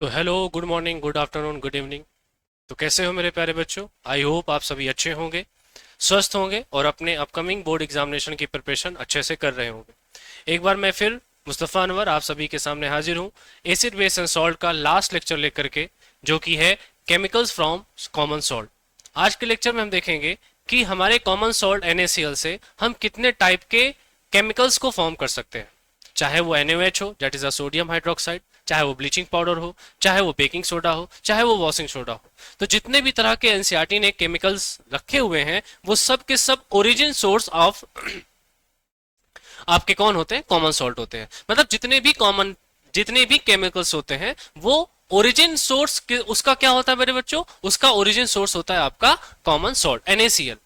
तो hello, good morning, good afternoon, good evening. तो कैसे हो मेरे प्यारे बच्चों? आई होप आप सभी अच्छे होंगे, स्वस्थ होंगे और अपने अपकमिंग बोर्ड एग्जामिनेशन की प्रिपरेशन अच्छे से कर रहे होंगे। एक बार मैं फिर मुस्तफ़ा अनवर आप सभी के सामने हाजिर हूँ एसिड बेस एंड सॉल्ट का लास्ट लेक्चर लेकर के, जो कि है केमिकल्स फ्रॉम कॉमन सॉल्ट। आज के लेक्चर में हम देखेंगे कि हमारे कॉमन सॉल्ट NaCl से हम कितने टाइप के केमिकल्स को फॉर्म कर सकते हैं। चाहे वो NaOH हो, that is a sodium hydroxide, चाहे वो ब्लीचिंग पाउडर हो, चाहे वो बेकिंग सोडा हो, चाहे वो वॉशिंग सोडा हो। तो जितने भी तरह के एनसीईआरटी ने केमिकल्स रखे हुए हैं, वो सब के सब ओरिजिन सोर्स ऑफ आपके कौन होते हैं? कॉमन सॉल्ट होते हैं। मतलब जितने भी केमिकल्स होते हैं, वो ओरिजिन सोर्स उसका क्या होता है मेरे बच्चों? उसका ओरिजिन सोर्स होता है आपका कॉमन सॉल्ट NaCl।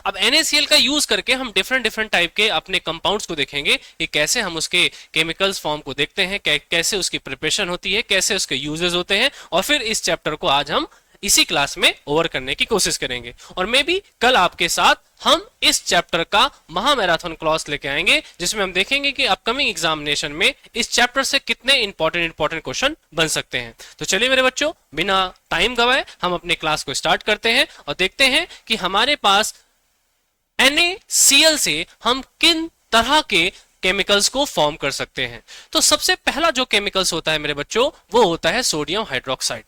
अब NaCl का यूज करके हम डिफरेंट डिफरेंट टाइप के अपने कंपाउंड्स को देखेंगे कि कैसे हम उसके केमिकल्स फॉर्म को देखते हैं, कैसे उसकी प्रिपरेशन होती है, कैसे उसके यूजेस होते हैं, और फिर इस चैप्टर को आज हम इसी क्लास में ओवर करने की कोशिश करेंगे। और मे भी कल आपके साथ हम इस चैप्टर का महा मैराथन क्लास लेके आएंगे, जिसमें हम देखेंगे कि अपकमिंग एग्जामिनेशन में इस चैप्टर से कितने इंपॉर्टेंट क्वेश्चन बन सकते हैं। तो चलिए मेरे बच्चों, बिना टाइम गवाए हम अपने क्लास को स्टार्ट करते हैं और देखते हैं कि हमारे पास NaCl से हम किन तरह के केमिकल्स को फॉर्म कर सकते हैं। तो सबसे पहला जो केमिकल्स होता है मेरे बच्चों, वो होता है सोडियम हाइड्रोक्साइड।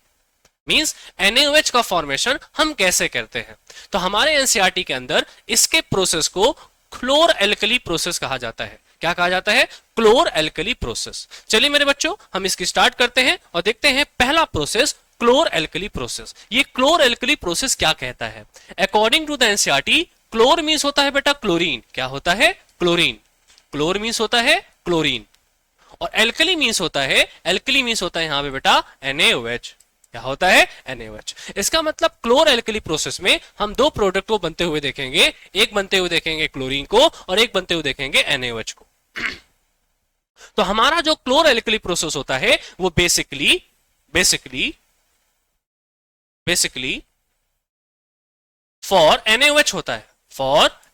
मींस NaOH का फॉर्मेशन हम कैसे करते हैं? तो हमारे एनसीईआरटी के अंदर इसके प्रोसेस को क्लोर एल्कली प्रोसेस कहा जाता है। क्या कहा जाता है? क्लोर एल्कली प्रोसेस। चलिए मेरे बच्चों, हम इसकी स्टार्ट करते हैं और देखते हैं पहला प्रोसेस, क्लोर एल्कली प्रोसेस। ये क्लोर एल्कली प्रोसेस क्या कहता है? According to the NCERT, chlor means होता है बेटा क्लोरीन। क्या होता है? क्लोरीन। क्लोर मींस होता है क्लोरीन। और एल्कली मींस होता है यहां पे बेटा NaOH। क्या होता है? NaOH। इसका मतलब क्लोर एल्कली प्रोसेस में हम दो प्रोडक्ट को बनते हुए देखेंगे। एक बनते हुए देखेंगे क्लोरीन को और एक बनते हुए देखेंगे NaOH को। तो हमारा जो क्लोर एल्कली प्रोसेस होता है वो बेसिकली फॉर NaOH होता है।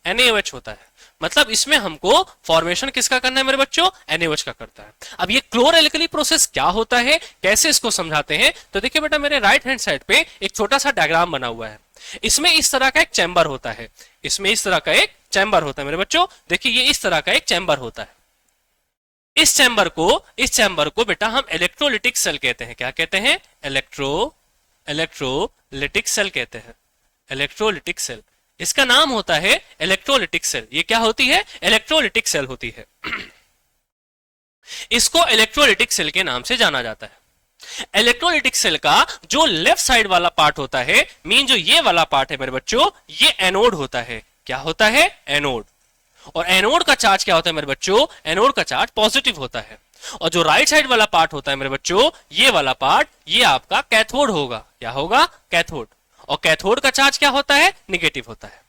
NaOH होता है। मतलब इसमें हमको फॉर्मेशन किसका करना है मेरे बच्चों? NaOH का करता है। अब ये क्लोर एल्कली प्रोसेस क्या होता है, कैसे इसको समझाते हैं? तो देखिए बेटा, मेरे राइट हैंड साइड पे एक छोटा सा डायग्राम बना हुआ है। इसमें इस तरह का एक चैम्बर होता है। मेरे बच्चों देखिए, ये इस तरह का एक चैम्बर होता है। इस चैम्बर को बेटा हम इलेक्ट्रोलिटिक सेल कहते हैं। क्या कहते हैं? इलेक्ट्रोलिटिक सेल कहते हैं। इलेक्ट्रोलिटिक सेल, इसका नाम होता है इलेक्ट्रोलिटिक सेल। ये क्या होती है? इलेक्ट्रोलिटिक सेल होती है। इसको इलेक्ट्रोलिटिक सेल के नाम से जाना जाता है। इलेक्ट्रोलिटिक सेल का जो लेफ्ट साइड वाला पार्ट होता है, मीन जो ये वाला पार्ट है मेरे बच्चों, ये एनोड होता है। क्या होता है? एनोड। और एनोड का चार्ज क्या होता है मेरे बच्चों? एनोड का चार्ज पॉजिटिव होता है। और जो राइट साइड वाला पार्ट होता है मेरे बच्चों, ये वाला पार्ट, ये आपका कैथोड होगा। क्या होगा? कैथोड। और कैथोड का चार्ज क्या होता है? निगेटिव होता है।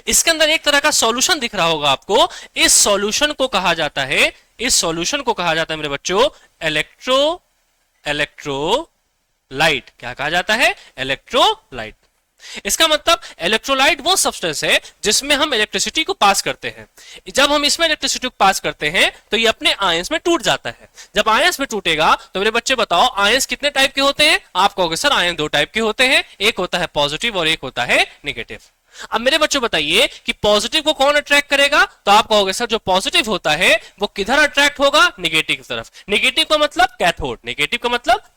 इसके अंदर एक तरह का सॉल्यूशन दिख रहा होगा आपको। इस सॉल्यूशन को कहा जाता है मेरे बच्चों इलेक्ट्रोलाइट। क्या कहा जाता है? इलेक्ट्रोलाइट। इसका मतलब इलेक्ट्रोलाइट वो सब्सटेंस है जिसमें हम इलेक्ट्रिसिटी को पास करते हैं। जब हम इसमें इलेक्ट्रिसिटी को पास करते हैं तो ये अपने आयंस में टूट जाता है। जब आयंस में टूटेगा तो मेरे बच्चे बताओ, आयंस कितने टाइप के होते हैं? आप कहोगे सर आयन दो टाइप के होते हैं, एक होता है पॉजिटिव और एक होता है नेगेटिव। अब मेरे बच्चों बताइए कि पॉजिटिव को कौन अट्रैक्ट करेगा? तो आप कहोगे सर जो पॉजिटिव होता है वो किधर अट्रैक्ट होगा? नेगेटिव की तरफ। नेगेटिव का मतलब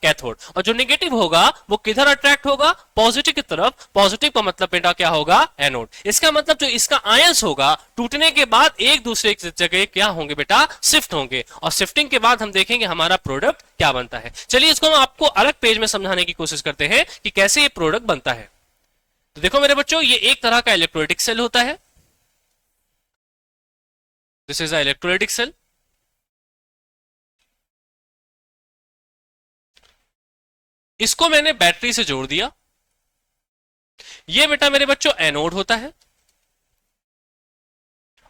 कैथोड। और जो नेगेटिव होगा वो किधर अट्रैक्ट होगा? पॉजिटिव की तरफ। पॉजिटिव का मतलब बेटा क्या होगा? एनोड। इसका मतलब जो इसका आयंस होगा, टूटने के बाद एक दूसरे की जगह क्या होंगे बेटा? शिफ्ट होंगे। और शिफ्टिंग के बाद हम देखेंगे हमारा प्रोडक्ट क्या बनता है। चलिए इसको हम आपको अलग पेज में समझाने की कोशिश करते हैं कि कैसे ये प्रोडक्ट बनता है। तो देखो मेरे बच्चों, ये एक तरह का इलेक्ट्रोलाइटिक सेल होता है। This is a electrolytic cell. इसको मैंने बैटरी से जोड़ दिया। ये बेटा मेरे बच्चों एनोड होता है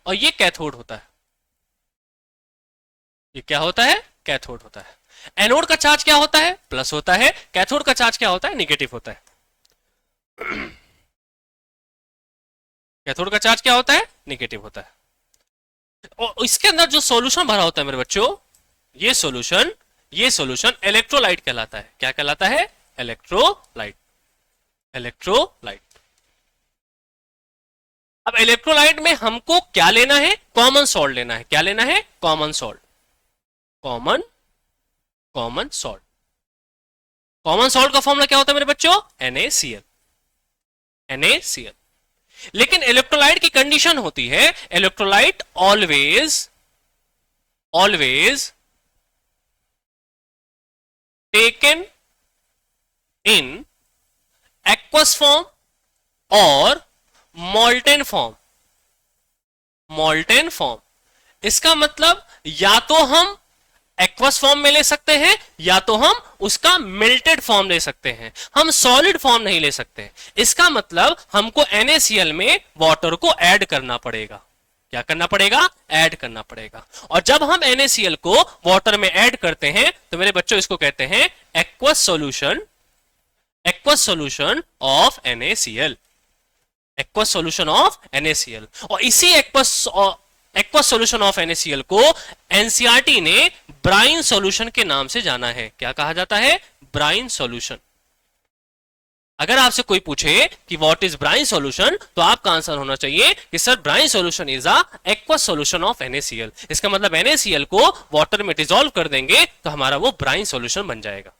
और ये कैथोड होता है। ये क्या होता है? कैथोड होता है। एनोड का चार्ज क्या होता है? प्लस होता है। कैथोड का चार्ज क्या होता है? निगेटिव होता है। कैथोड का चार्ज क्या होता है? निगेटिव होता है। और इसके अंदर जो सॉल्यूशन भरा होता है मेरे बच्चों, ये सॉल्यूशन ये सॉल्यूशन इलेक्ट्रोलाइट कहलाता है। क्या कहलाता है? इलेक्ट्रोलाइट। इलेक्ट्रोलाइट। अब इलेक्ट्रोलाइट में हमको क्या लेना है? कॉमन सॉल्ट लेना है। क्या लेना है? Common salt. Common salt. Common salt का फॉर्मूला क्या होता है मेरे बच्चों? NaCl। NaCl। लेकिन इलेक्ट्रोलाइट की कंडीशन होती है, electrolyte always taken in aqueous form और मोल्टेन फॉर्म। मोल्टेन फॉर्म, इसका मतलब या तो हम एक्वस फॉर्म में ले सकते हैं या तो हम उसका मेल्टेड फॉर्म ले सकते हैं, हम सॉलिड फॉर्म नहीं ले सकते। इसका मतलब हमको NaCl में वाटर को ऐड करना पड़ेगा। क्या करना पड़ेगा? ऐड करना पड़ेगा। और जब हम NaCl को वाटर में ऐड करते हैं तो मेरे बच्चों इसको कहते हैं aqueous solution. Aqueous solution of NaCl। Aqueous solution of NaCl। और इसी एक्वस सॉल्यूशन ऑफ NaCl को एनसीईआरटी ने ब्राइन सॉल्यूशन के नाम से जाना है। क्या कहा जाता है? Brine solution. अगर आपसे कोई पूछे कि व्हाट इज ब्राइन सॉल्यूशन, तो आपका आंसर होना चाहिए कि sir brine solution is a aqueous solution of NaCl। इसका मतलब NaCl को वाटर में डिसॉल्व कर देंगे तो हमारा वो ब्राइन सॉल्यूशन बन जाएगा।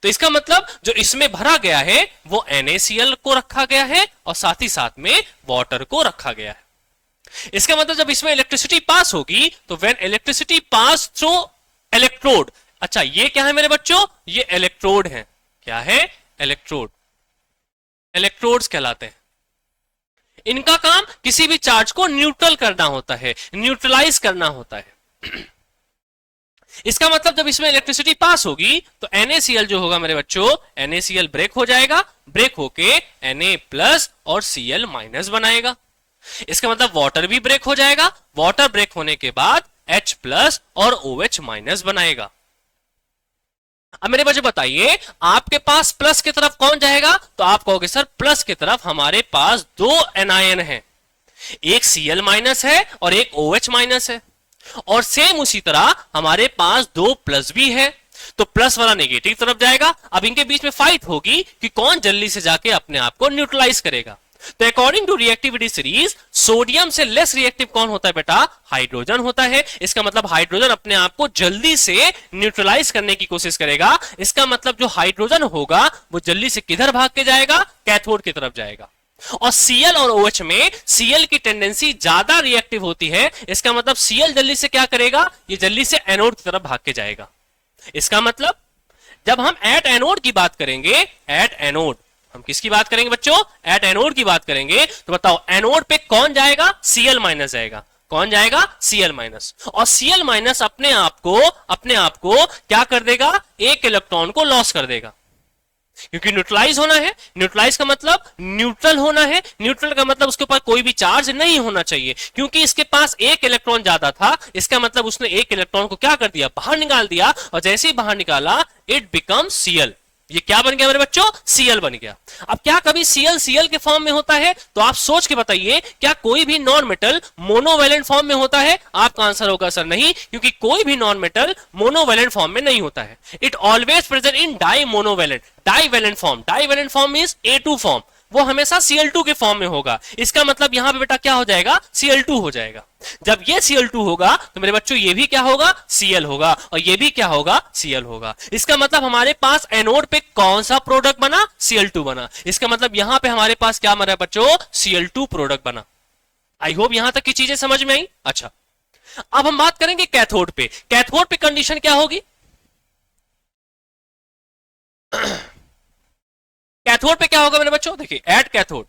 तो इसका मतलब जो इसमें भरा गया है वो NaCl को रखा गया है और साथ ही साथ में वाटर को रखा गया है। इसका मतलब जब इसमें इलेक्ट्रिसिटी पास होगी तो when electricity pass through electrode. अच्छा, ये क्या है मेरे बच्चों? ये इलेक्ट्रोड है। क्या है? इलेक्ट्रोड। इलेक्ट्रोड्स कहलाते हैं। इनका काम किसी भी चार्ज को न्यूट्रल करना होता है, न्यूट्रलाइज करना होता है। इसका मतलब जब इसमें इलेक्ट्रिसिटी पास होगी तो NaCl जो होगा मेरे बच्चों, NaCl ब्रेक हो जाएगा, ब्रेक होके Na+ और Cl- बनाएगा। इसका मतलब वाटर भी ब्रेक हो जाएगा, वाटर ब्रेक होने के बाद H+ और OH- बनाएगा। अब मेरे बच्चे बताइए, आपके पास प्लस की तरफ कौन जाएगा? तो आप कहोगे सर प्लस की तरफ हमारे पास दो एनायन है, एक Cl- है और एक OH- है। और सेम उसी तरह हमारे पास दो प्लस भी है, तो प्लस वाला नेगेटिव तरफ जाएगा। अब इनके बीच में फाइट होगी कि कौन जल्दी से जाके अपने आप को न्यूट्रलाइज करेगा। तो according to reactivity series, sodium से लेस रिएक्टिव कौन होता है बेटा? हाइड्रोजन होता है। इसका मतलब हाइड्रोजन अपने आप को जल्दी से न्यूट्रलाइज करने की कोशिश करेगा। इसका मतलब जो हाइड्रोजन होगा वो जल्दी से किधर भाग के जाएगा? कैथोड की तरफ जाएगा। और Cl और OH में Cl की टेंडेंसी ज्यादा रिएक्टिव होती है। इसका मतलब Cl जल्दी से क्या करेगा? ये जल्दी से एनोड की तरफ भाग के जाएगा। इसका मतलब जब हम एट एनोड की बात करेंगे, एट एनोड हम किसकी बात करेंगे बच्चों? एट एनोड की बात करेंगे। तो बताओ एनोड पे कौन जाएगा? Cl- जाएगा। कौन जाएगा? Cl-। और Cl- अपने आप को क्या कर देगा? एक इलेक्ट्रॉन को लॉस कर देगा, क्योंकि न्यूट्रलाइज होना है। न्यूट्रलाइज का मतलब न्यूट्रल होना है। न्यूट्रल का मतलब उसके ऊपर कोई भी चार्ज नहीं होना चाहिए, क्योंकि इसके पास एक इलेक्ट्रॉन ज्यादा था। इसका मतलब उसने एक इलेक्ट्रॉन को क्या कर दिया? बाहर निकाल दिया। और जैसे ही बाहर निकाला इट बिकम Cl। ये क्या बन गया मेरे बच्चों? Cl बन गया। अब क्या कभी Cl के फॉर्म में होता है? तो आप सोच के बताइए, क्या कोई भी नॉन मेटल मोनोवैलेंट फॉर्म में होता है? आपका आंसर होगा सर नहीं, क्योंकि कोई भी नॉन मेटल मोनोवैलेंट फॉर्म में नहीं होता है। It always present in dimonovalent. Divalent form is A2 form, वो हमेशा Cl2 के फॉर्म में होगा। इसका मतलब यहां पे बेटा क्या हो जाएगा? Cl2 हो जाएगा। जब ये Cl2 होगा तो मेरे बच्चों ये भी क्या होगा? Cl होगा। और ये भी क्या होगा? Cl होगा। इसका मतलब हमारे पास एनोड पे कौन सा प्रोडक्ट बना? Cl2 बना। इसका मतलब यहां पे हमारे पास क्या बना बच्चों? Cl2 प्रोडक्ट बना। आई होप यहां तक की चीजें समझ में आई। अच्छा, अब हम बात करेंगे कैथोड पे। कैथोड पे कंडीशन क्या होगी? कैथोड पे क्या होगा मेरे बच्चों? देखिए, एट कैथोड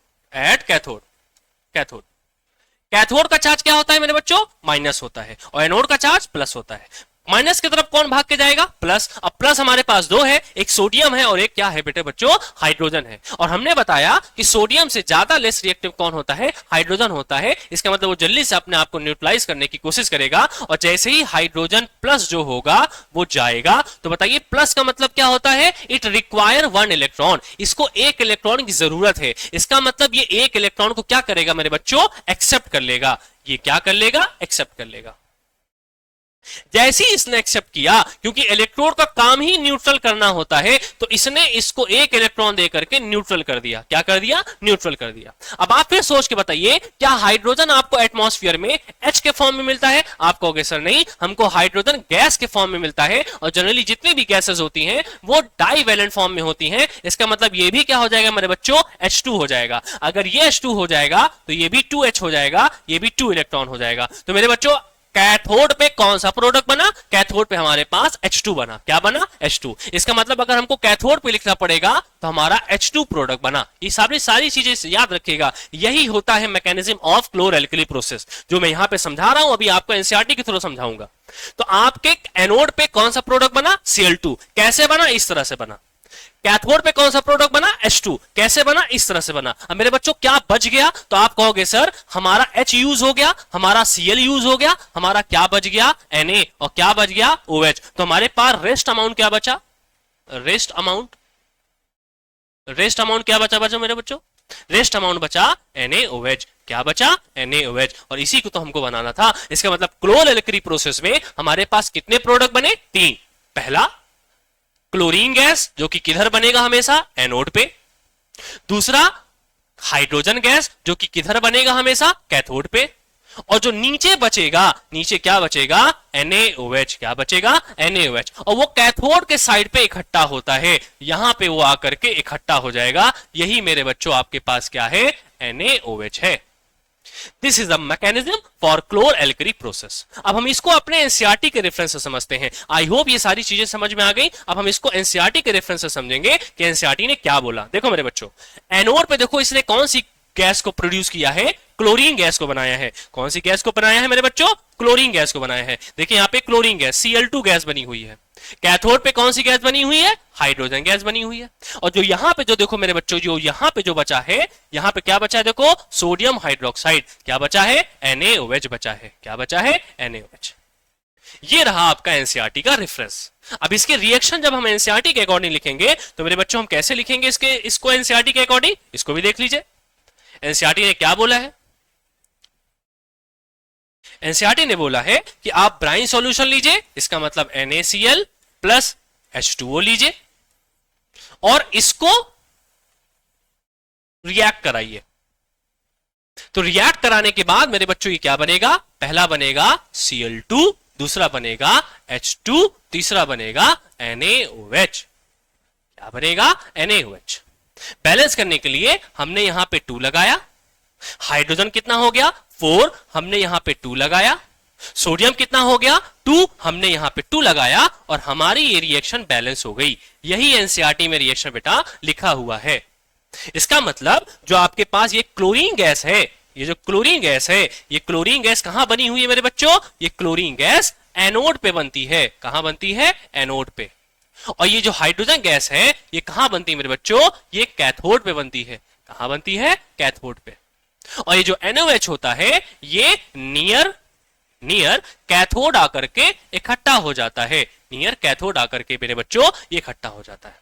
कैथोड का चार्ज क्या होता है मेरे बच्चों? माइनस होता है। और एनोड का चार्ज प्लस होता है। माइनस की तरफ कौन भाग के जाएगा? प्लस। अब प्लस हमारे पास दो है, एक सोडियम है और एक क्या है बेटे बच्चों? हाइड्रोजन है। और हमने बताया कि सोडियम से ज्यादा लेस रिएक्टिव कौन होता है? हाइड्रोजन होता है। इसका मतलब वो जल्दी से अपने आप को न्यूट्रलाइज करने की कोशिश करेगा। और जैसे ही हाइड्रोजन प्लस जो होगा वो जाएगा, तो बताइए प्लस का मतलब क्या होता है? It require 1 electron. इसको एक इलेक्ट्रॉन की जरूरत है। इसका मतलब ये एक इलेक्ट्रॉन को क्या करेगा मेरे बच्चों? एक्सेप्ट कर लेगा। ये क्या कर लेगा? एक्सेप्ट कर लेगा। जैसे ही इसने एक्सेप्ट किया, क्योंकि इलेक्ट्रोड का काम ही न्यूट्रल करना होता है, तो इसने इसको एक इलेक्ट्रॉन दे करके न्यूट्रल कर दिया। क्या कर दिया? न्यूट्रल कर दिया। अब आप फिर सोच के बताइए, क्या हाइड्रोजन आपको एटमॉस्फेयर में H के फॉर्म में मिलता है? आप कहोगे सर नहीं, हमको हाइड्रोजन गैस के फॉर्म में मिलता है, और जनरली जितनी भी गैसेस होती हैं वो डाइवैलेंट फॉर्म में होती हैं। इसका मतलब ये भी क्या हो जाएगा मेरे बच्चों? H2 हो जाएगा। अगर ये H2 हो जाएगा तो ये भी 2H हो जाएगा, ये भी 2 इलेक्ट्रॉन हो जाएगा। तो मेरे बच्चों कैथोड पे कौन सा प्रोडक्ट बना? कैथोड पे हमारे पास H2 बना। क्या बना? H2। इसका मतलब अगर हमको कैथोड पे लिखना पड़ेगा तो हमारा H2 प्रोडक्ट बना। ये सारी चीजें याद रखिएगा, यही होता है मैकेनिज्म ऑफ क्लोर एल्कली प्रोसेस, जो मैं यहां पे समझा रहा हूं, अभी आपको एनसीईआरटी के थ्रू समझाऊंगा। तो आपके एनोड पे कौन सा प्रोडक्ट बना? Cl2। कैसे बना? इस तरह से बना। कैथोड पे कौन सा प्रोडक्ट बना? H2। कैसे बना? इस तरह से बना। अब मेरे बच्चों क्या बच गया? तो आप कहोगे सर हमारा H यूज हो गया, हमारा Cl यूज हो गया, हमारा क्या बच गया? Na। और क्या बच गया? OH। तो हमारे पास रेस्ट अमाउंट क्या बचा? रेस्ट अमाउंट क्या बचा मेरे बच्चों? रेस्ट अमाउंट बचा NaOH। क्या बचा? NaOH। और इसी को तो हमको बनाना था। इसका मतलब क्लोर एल्कली प्रोसेस में हमारे पास कितने प्रोडक्ट बने? 3। पहला क्लोरीन गैस, जो कि किधर बनेगा? हमेशा एनोड पे। दूसरा हाइड्रोजन गैस, जो कि किधर बनेगा? हमेशा कैथोड पे। और जो नीचे बचेगा, नीचे क्या बचेगा? NaOH। क्या बचेगा? NaOH। और वो कैथोड के साइड पे इकट्ठा होता है, यहां पे वो आकर के इकट्ठा हो जाएगा। यही मेरे बच्चों आपके पास क्या है? NaOH है। This is the mechanism for chlor alkali process. अब हम इसको अपने एनसीईआरटी के रेफरेंस से समझते हैं। आई होप ये सारी चीजें समझ में आ गई। अब हम इसको एनसीईआरटी के रेफरेंस से समझेंगे कि एनसीईआरटी ने क्या बोला। देखो मेरे बच्चों, एनोड पे देखो इसने कौन सी गैस को प्रोड्यूस किया है? क्लोरीन गैस को बनाया है। कौन सी गैस को बनाया है मेरे बच्चों? क्लोरीन गैस को बनाया है। देखिए यहां पे क्लोरीन गैस Cl2 गैस बनी हुई है। कैथोड पे कौन सी गैस बनी हुई है? हाइड्रोजन गैस बनी हुई है। और जो यहां पे जो देखो मेरे बच्चों, जो यहां पे जो बचा है, यहां पे क्या बचा है? देखो सोडियम हाइड्रोक्साइड। क्या बचा है? NaOH बचा है। क्या बचा है? NaOH। ये रहा आपका एनसीईआरटी का रेफरेंस। अब इसके रिएक्शन जब हम एनसीईआरटी के अकॉर्डिंग लिखेंगे तो मेरे बच्चों हम कैसे लिखेंगे इसको एनसीईआरटी के अकॉर्डिंग? इसको भी देख लीजिए एनसीईआरटी ने क्या बोला है। एनसीईआरटी ने बोला है कि आप ब्राइन सॉल्यूशन लीजिए, इसका मतलब NaCl प्लस H2O लीजिए और इसको रिएक्ट कराइए। तो रिएक्ट कराने के बाद मेरे बच्चों ये क्या बनेगा? पहला बनेगा Cl2, दूसरा बनेगा H2, तीसरा बनेगा NaOH। क्या बनेगा? NaOH। बैलेंस करने के लिए हमने यहां पे 2 लगाया। हाइड्रोजन कितना हो गया? 4। हमने यहां पे 2 लगाया। सोडियम कितना हो गया? 2। हमने यहां पे 2 लगाया और हमारी ये रिएक्शन बैलेंस हो गई। यही एनसीईआरटी में रिएक्शन बेटा लिखा हुआ है। इसका मतलब जो आपके पास ये क्लोरीन गैस है, ये जो क्लोरीन गैस है, ये क्लोरीन गैस कहां बनी हुई है मेरे बच्चों? ये क्लोरीन गैस एनोड पे बनती है। कहां बनती है? एनोड पे। और ये जो हाइड्रोजन गैस है ये कहां बनती है मेरे बच्चों? ये कैथोड पे बनती है। कहां बनती है? कैथोड पे। और ये जो NaOH होता है ये नियर कैथोड आकर के इकट्ठा हो जाता है। नियर कैथोड आकर के मेरे बच्चों ये इकट्ठा हो जाता है।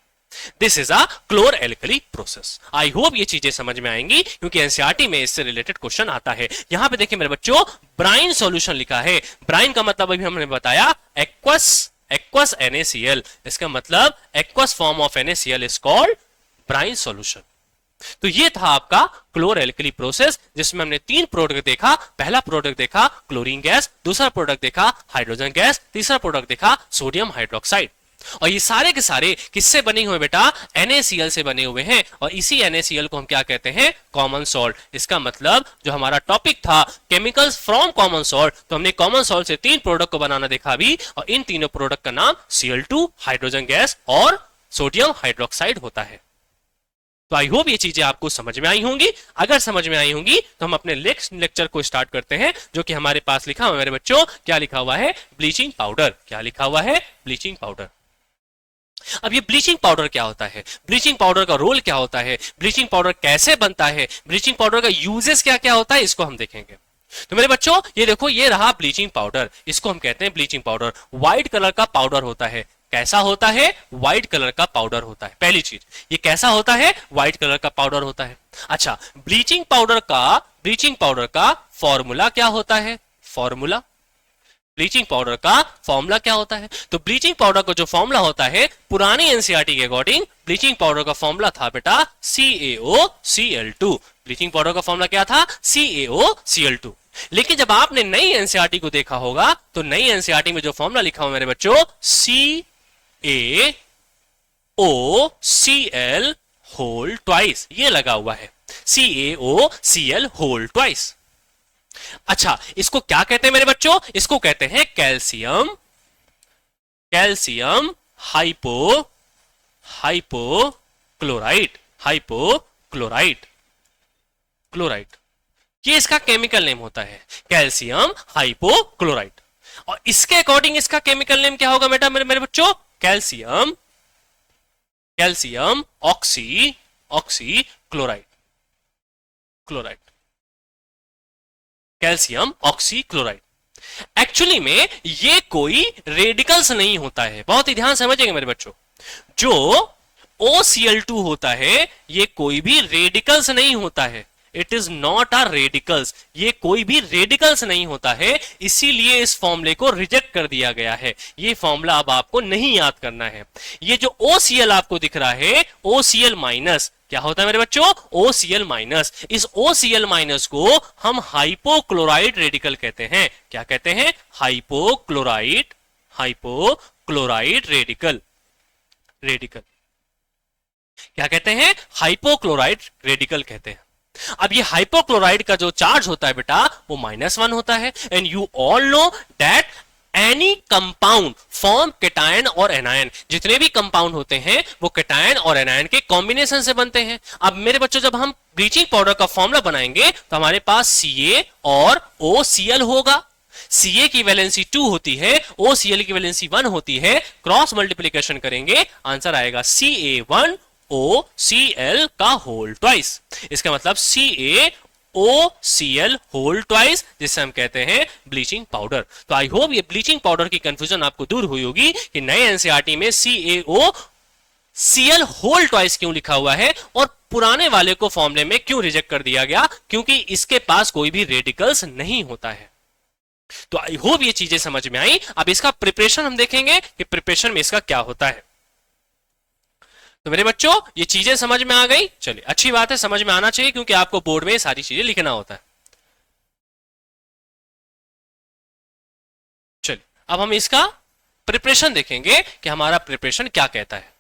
This is a chlor alkali process. I hope ये चीजें समझ में आएंगी क्योंकि एनसीईआरटी में इससे रिलेटेड क्वेश्चन आता है। यहां पे देखिए मेरे बच्चों ब्राइन सॉल्यूशन लिखा है। ब्राइन का मतलब अभी हमने बताया एक्वस NaCl। इसका मतलब aqueous form of NaCl is called Bryan solution. तो ये था आपका क्लोर एल्कली प्रोसेस जिसमें हमने 3 प्रोडक्ट देखा। पहला प्रोडक्ट देखा क्लोरीन गैस, दूसरा प्रोडक्ट देखा हाइड्रोजन गैस, तीसरा प्रोडक्ट देखा सोडियम हाइड्रोक्साइड। और ये सारे के सारे किससे बने हुए बेटा? NaCl से बने हुए हैं। और इसी NaCl को हम क्या कहते हैं? Common salt. इसका मतलब जो हमारा टॉपिक था केमिकल्स फ्रॉम कॉमन सॉल्ट, तो हमने कॉमन सॉल्ट से 3 प्रोडक्ट को बनाना देखा अभी, और इन तीनों प्रोडक्ट का नाम Cl2, हाइड्रोजन गैस और सोडियम हाइड्रोक्साइड होता है। तो आई होप ये चीजें आपको समझ में आई होंगी। अगर समझ में आई होंगी तो हम अपने नेक्स्ट लेक्चर को स्टार्ट करते हैं, जो कि हमारे पास लिखा हुआ है मेरे बच्चों। क्या लिखा हुआ है? Bleaching powder. क्या लिखा हुआ है? Bleaching powder. अब ये ब्लीचिंग पाउडर क्या होता है? ब्लीचिंग पाउडर का रोल क्या होता है? ब्लीचिंग पाउडर कैसे बनता है? ब्लीचिंग पाउडर का यूजेस क्या क्या होता है? इसको हम देखेंगे। तो मेरे बच्चों ये देखो, ये रहा ब्लीचिंग पाउडर। इसको हम कहते हैं ब्लीचिंग पाउडर। व्हाइट कलर का पाउडर होता है। कैसा होता है? व्हाइट कलर का पाउडर होता है। पहली चीज, ये कैसा होता है? व्हाइट कलर का पाउडर होता है। अच्छा, ब्लीचिंग पाउडर का फॉर्मूला क्या होता है? फॉर्मूला ब्लीचिंग पाउडर का फॉर्मूला क्या होता है? तो ब्लीचिंग पाउडर का जो फॉर्मूला होता है पुरानी एनसीईआरटी के अकॉर्डिंग, ब्लीचिंग पाउडर का फॉर्मूला था बेटा CaOCl2। ब्लीचिंग पाउडर का फॉर्मूला क्या था? CaOCl2। लेकिन जब आपने नई एनसीईआरटी को देखा होगा तो नई एनसीईआरटी में जो फॉर्मूला लिखा हुआ मेरे बच्चों CaOCl होल ट्वाइस, ये लगा हुआ है CaOCl होल ट्वाइस। अच्छा, इसको क्या कहते हैं मेरे बच्चों? इसको कहते हैं कैल्शियम हाइपोक्लोराइड। क्लोराइड, ये इसका केमिकल नेम होता है, कैल्शियम हाइपोक्लोराइड। और इसके अकॉर्डिंग इसका केमिकल नेम क्या होगा बेटा मेरे बच्चों? Calcium oxy chloride. Calcium oxy chloride. Actually में ये कोई रेडिकल्स नहीं होता है, बहुत ही ध्यान समझिएगा मेरे बच्चों। जो OCl2 होता है ये कोई भी रेडिकल्स नहीं होता है, it is not a radicals, ये कोई भी रेडिकल्स नहीं होता है, इसीलिए इस फॉर्मूले को रिजेक्ट कर दिया गया है। ये फॉर्मूला अब आपको नहीं याद करना है। ये जो OCl आपको दिख रहा है, OCl माइनस क्या होता है मेरे बच्चों? OCl minus. इस OCl माइनस को हम हाइपोक्लोराइड रेडिकल कहते हैं। क्या कहते हैं? Hypochloride radical. क्या कहते हैं? हाइपोक्लोराइड रेडिकल कहते हैं। अब ये हाइपोक्लोराइड का जो चार्ज होता है बेटा वो -1 होता है। And you all know that any compound form cation और एनायन। जितने भी कंपाउंड होते हैं वो केटायन और एनायन के कॉम्बिनेशन से बनते हैं। अब मेरे बच्चों जब हम ब्लीचिंग पाउडर का फॉर्मूला बनाएंगे तो हमारे पास Ca और OCl होगा। Ca की वैलेंसी 2 होती है, OCl की वैलेंसी 1 होती है। क्रॉस मल्टीप्लीकेशन करेंगे आंसर आएगा CaOCl का होल ट्वाइस। इसका मतलब CaOCl होल ट्वाइस, जिसे हम कहते हैं ब्लीचिंग पाउडर। तो आई होप ये ब्लीचिंग पाउडर की कंफ्यूजन आपको दूर हुई होगी कि नए एनसीईआरटी में CaOCl होल ट्वाइस क्यों लिखा हुआ है और पुराने वाले को फॉर्मूले में क्यों रिजेक्ट कर दिया गया, क्योंकि इसके पास कोई भी रेडिकल्स नहीं होता है। तो आई होप ये चीजें समझ में आई। अब इसका प्रिपरेशन हम देखेंगे कि प्रिपरेशन में इसका क्या होता है। तो मेरे बच्चों ये चीजें समझ में आ गई? चलिए अच्छी बात है, समझ में आना चाहिए क्योंकि आपको बोर्ड में सारी चीजें लिखना होता है। चलिए अब हम इसका प्रिपरेशन देखेंगे कि हमारा प्रिपरेशन क्या कहता है।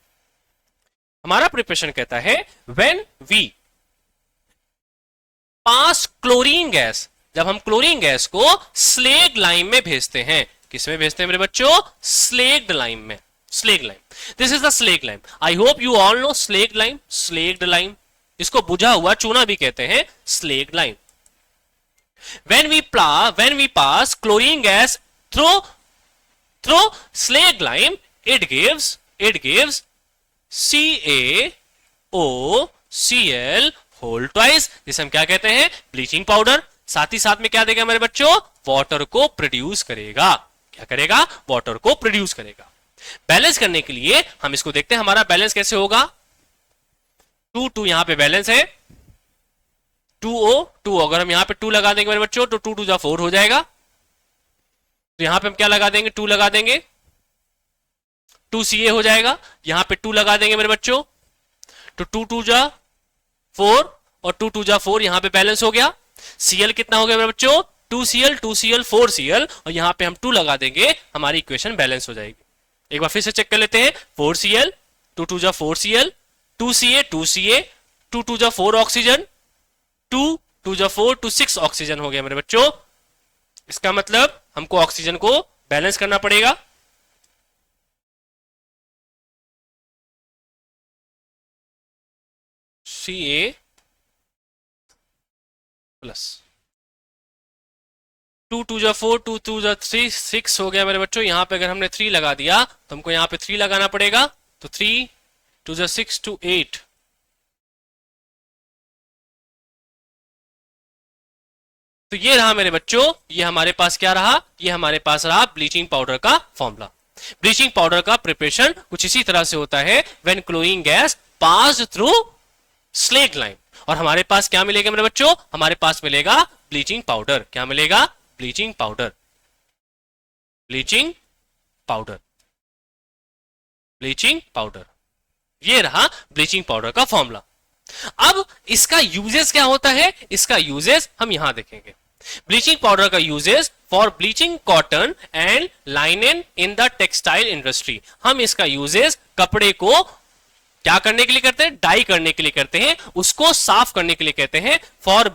हमारा प्रिपरेशन कहता है when we pass chlorine gas, जब हम क्लोरीन गैस को स्लेग लाइम में भेजते हैं। किस में भेजते हैं मेरे बच्चों? स्लेग्ड लाइम में। Slake lime, this is the slake lime. I hope you all know slake lime, slaked lime. इसको बुझा हुआ चूना भी कहते हैं, slaked lime. when we pass chlorine gas through slag lime, it gives CaOCl whole twice, जिसे हम क्या कहते हैं? Bleaching powder. साथ ही साथ में क्या देगा मेरे बच्चों? वाटर को प्रोड्यूस करेगा। क्या करेगा? वाटर को प्रोड्यूस करेगा। बैलेंस करने के लिए हम इसको देखते हैं हमारा बैलेंस कैसे होगा। 2 यहां पे बैलेंस है, 2O अगर हम यहां पे 2 लगा देंगे मेरे बच्चों तो 2 2 जा 4 हो जाएगा। तो यहां पे हम क्या लगा देंगे? 2 लगा देंगे, 2Ca हो जाएगा। यहां पे 2 लगा देंगे मेरे बच्चों तो 2 2 जा 4 और 2 2 जा 4, यहां पे बैलेंस हो गया। Cl कितना हो गया मेरे बच्चों? 2Cl 4Cl, और यहां पे हम 2 लगा देंगे, हमारी इक्वेशन बैलेंस हो जाएगी। एक बार फिर से चेक कर लेते हैं। 4Cl 2 2 जा 4Cl, 2Ca 2 2 जा 4 ऑक्सीजन, 2 2 जा 4 2 6 ऑक्सीजन हो गया मेरे बच्चों। इसका मतलब हमको ऑक्सीजन को बैलेंस करना पड़ेगा। Ca प्लस 2 2 जा 4 2 2 जा 3 6 हो गया मेरे बच्चों। यहां पे अगर हमने 3 लगा दिया तो हमको यहां पे 3 लगाना पड़ेगा। तो 3 2 जा 6 2 8, तो ये रहा मेरे बच्चों, ये हमारे पास क्या रहा? ये हमारे पास रहा ब्लीचिंग पाउडर का फॉर्मूला। ब्लीचिंग पाउडर का प्रिपरेशन कुछ इसी तरह से होता है, when chlorine gas pass through slaked lime. और हमारे पास क्या मिलेगा मेरे बच्चों? हमारे पास मिलेगा ब्लीचिंग पाउडर। क्या मिलेगा? Bleaching powder. Bleaching powder, bleaching powder, ये रहा ब्लीचिंग पाउडर का फॉर्मूला। अब इसका यूजेस क्या होता है, इसका यूजेस हम यहां देखेंगे। ब्लीचिंग पाउडर का uses for bleaching cotton and linen in the textile industry. हम इसका यूजेस कपड़े को क्या करने के लिए करते हैं, डाई करने के लिए करते हैं, उसको साफ करने के लिए कहते हैं। For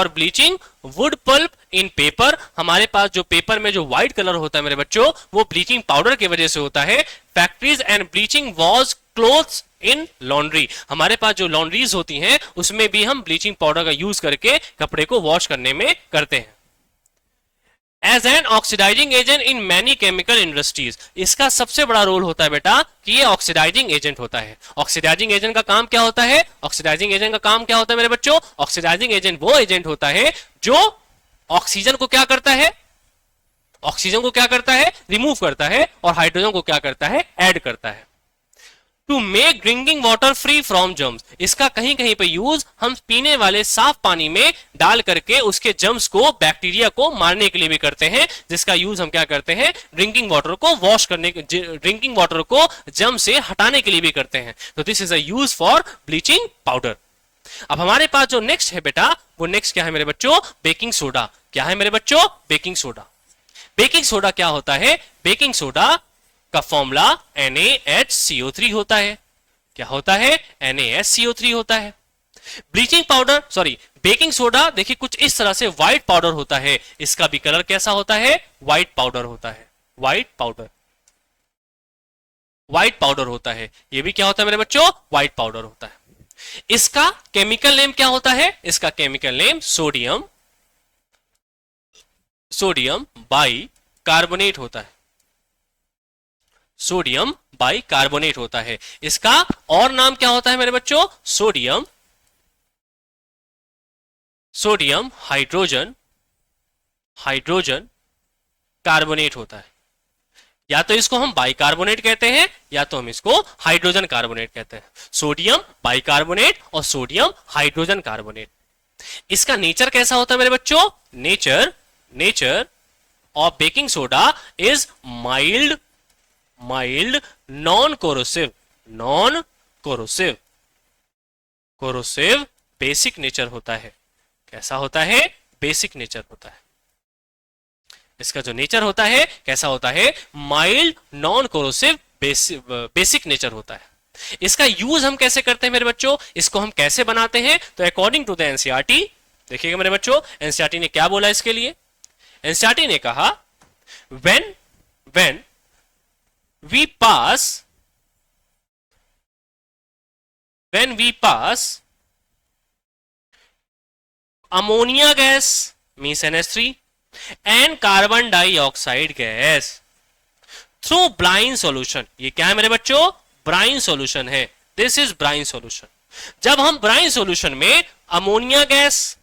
bleaching wood pulp in paper, हमारे पास जो पेपर में जो व्हाइट कलर होता है मेरे बच्चों, वो ब्लीचिंग पाउडर की वजह से होता है। Factories and bleaching was clothes in laundry, हमारे पास जो लॉन्ड्रीज होती हैं उसमें भी हम ब्लीचिंग पाउडर का यूज करके कपड़े को वॉश करने में करते हैं। As an oxidising agent in many chemical industries, इसका सबसे बड़ा रोल होता है बेटा कि ये ऑक्सीडाइजिंग एजेंट होता है। ऑक्सीडाइजिंग एजेंट का काम क्या होता है, ऑक्सीडाइजिंग एजेंट का काम क्या होता है मेरे बच्चों, ऑक्सीडाइजिंग एजेंट वो एजेंट होता है जो ऑक्सीजन को क्या करता है, ऑक्सीजन को क्या करता है, रिमूव करता है, और हाइड्रोजन को क्या करता है, ऐड करता है। To make drinking water free from germs, इसका कहीं कहीं पे यूज हम पीने वाले साफ पानी में डाल करके उसके जर्म्स को, बैक्टीरिया को मारने के लिए भी करते हैं, जिसका यूज हम क्या करते हैं, ड्रिंकिंग वाटर को वॉश करने, ड्रिंकिंग वाटर को जर्म से हटाने के लिए भी करते हैं। तो this is a use for bleaching powder. अब हमारे पास जो नेक्स्ट है बेटा, वो नेक्स्ट क्या है मेरे बच्चों, बेकिंग सोडा। क्या है मेरे बच्चों, बेकिंग सोडा। बेकिंग सोडा क्या होता है, बेकिंग सोडा का फॉर्मूला NaHCO3 होता है। क्या होता है, NaHCO3 होता है। Bleaching powder, sorry baking soda देखिए कुछ इस तरह से व्हाइट पाउडर होता है, इसका भी कलर कैसा होता है, व्हाइट पाउडर होता है, व्हाइट पाउडर, व्हाइट पाउडर होता है। ये भी क्या होता है मेरे बच्चों, व्हाइट पाउडर होता है। इसका केमिकल नेम क्या होता है, इसका chemical name sodium, sodium by carbonate होता है, सोडियम बाई कार्बोनेट होता है। इसका और नाम क्या होता है मेरे बच्चों, sodium, sodium hydrogen, hydrogen carbonate होता है। या तो इसको हम बाइकार्बोनेट कहते हैं, या तो हम इसको हाइड्रोजन कार्बोनेट कहते हैं। सोडियम बाइकार्बोनेट और सोडियम हाइड्रोजन कार्बोनेट। इसका नेचर कैसा होता है मेरे बच्चों, nature of baking soda is mild, mild non corrosive, non corrosive, corrosive basic nature होता है। कैसा होता है, बेसिक नेचर होता है। इसका जो नेचर होता है कैसा होता है, mild non corrosive basic nature होता है। इसका यूज हम कैसे करते हैं मेरे बच्चों, इसको हम कैसे बनाते हैं, तो अकॉर्डिंग टू द एनसीईआरटी, देखिएगा मेरे बच्चों एनसीईआरटी ने क्या बोला इसके लिए। एनसीईआरटी ने कहा when we pass ammonia gas means NH3 and carbon dioxide gas through brine solution, ये क्या है मेरे बच्चों, ब्राइन सॉल्यूशन है, दिस इज ब्राइन सॉल्यूशन। जब हम ब्राइन सॉल्यूशन में अमोनिया गैस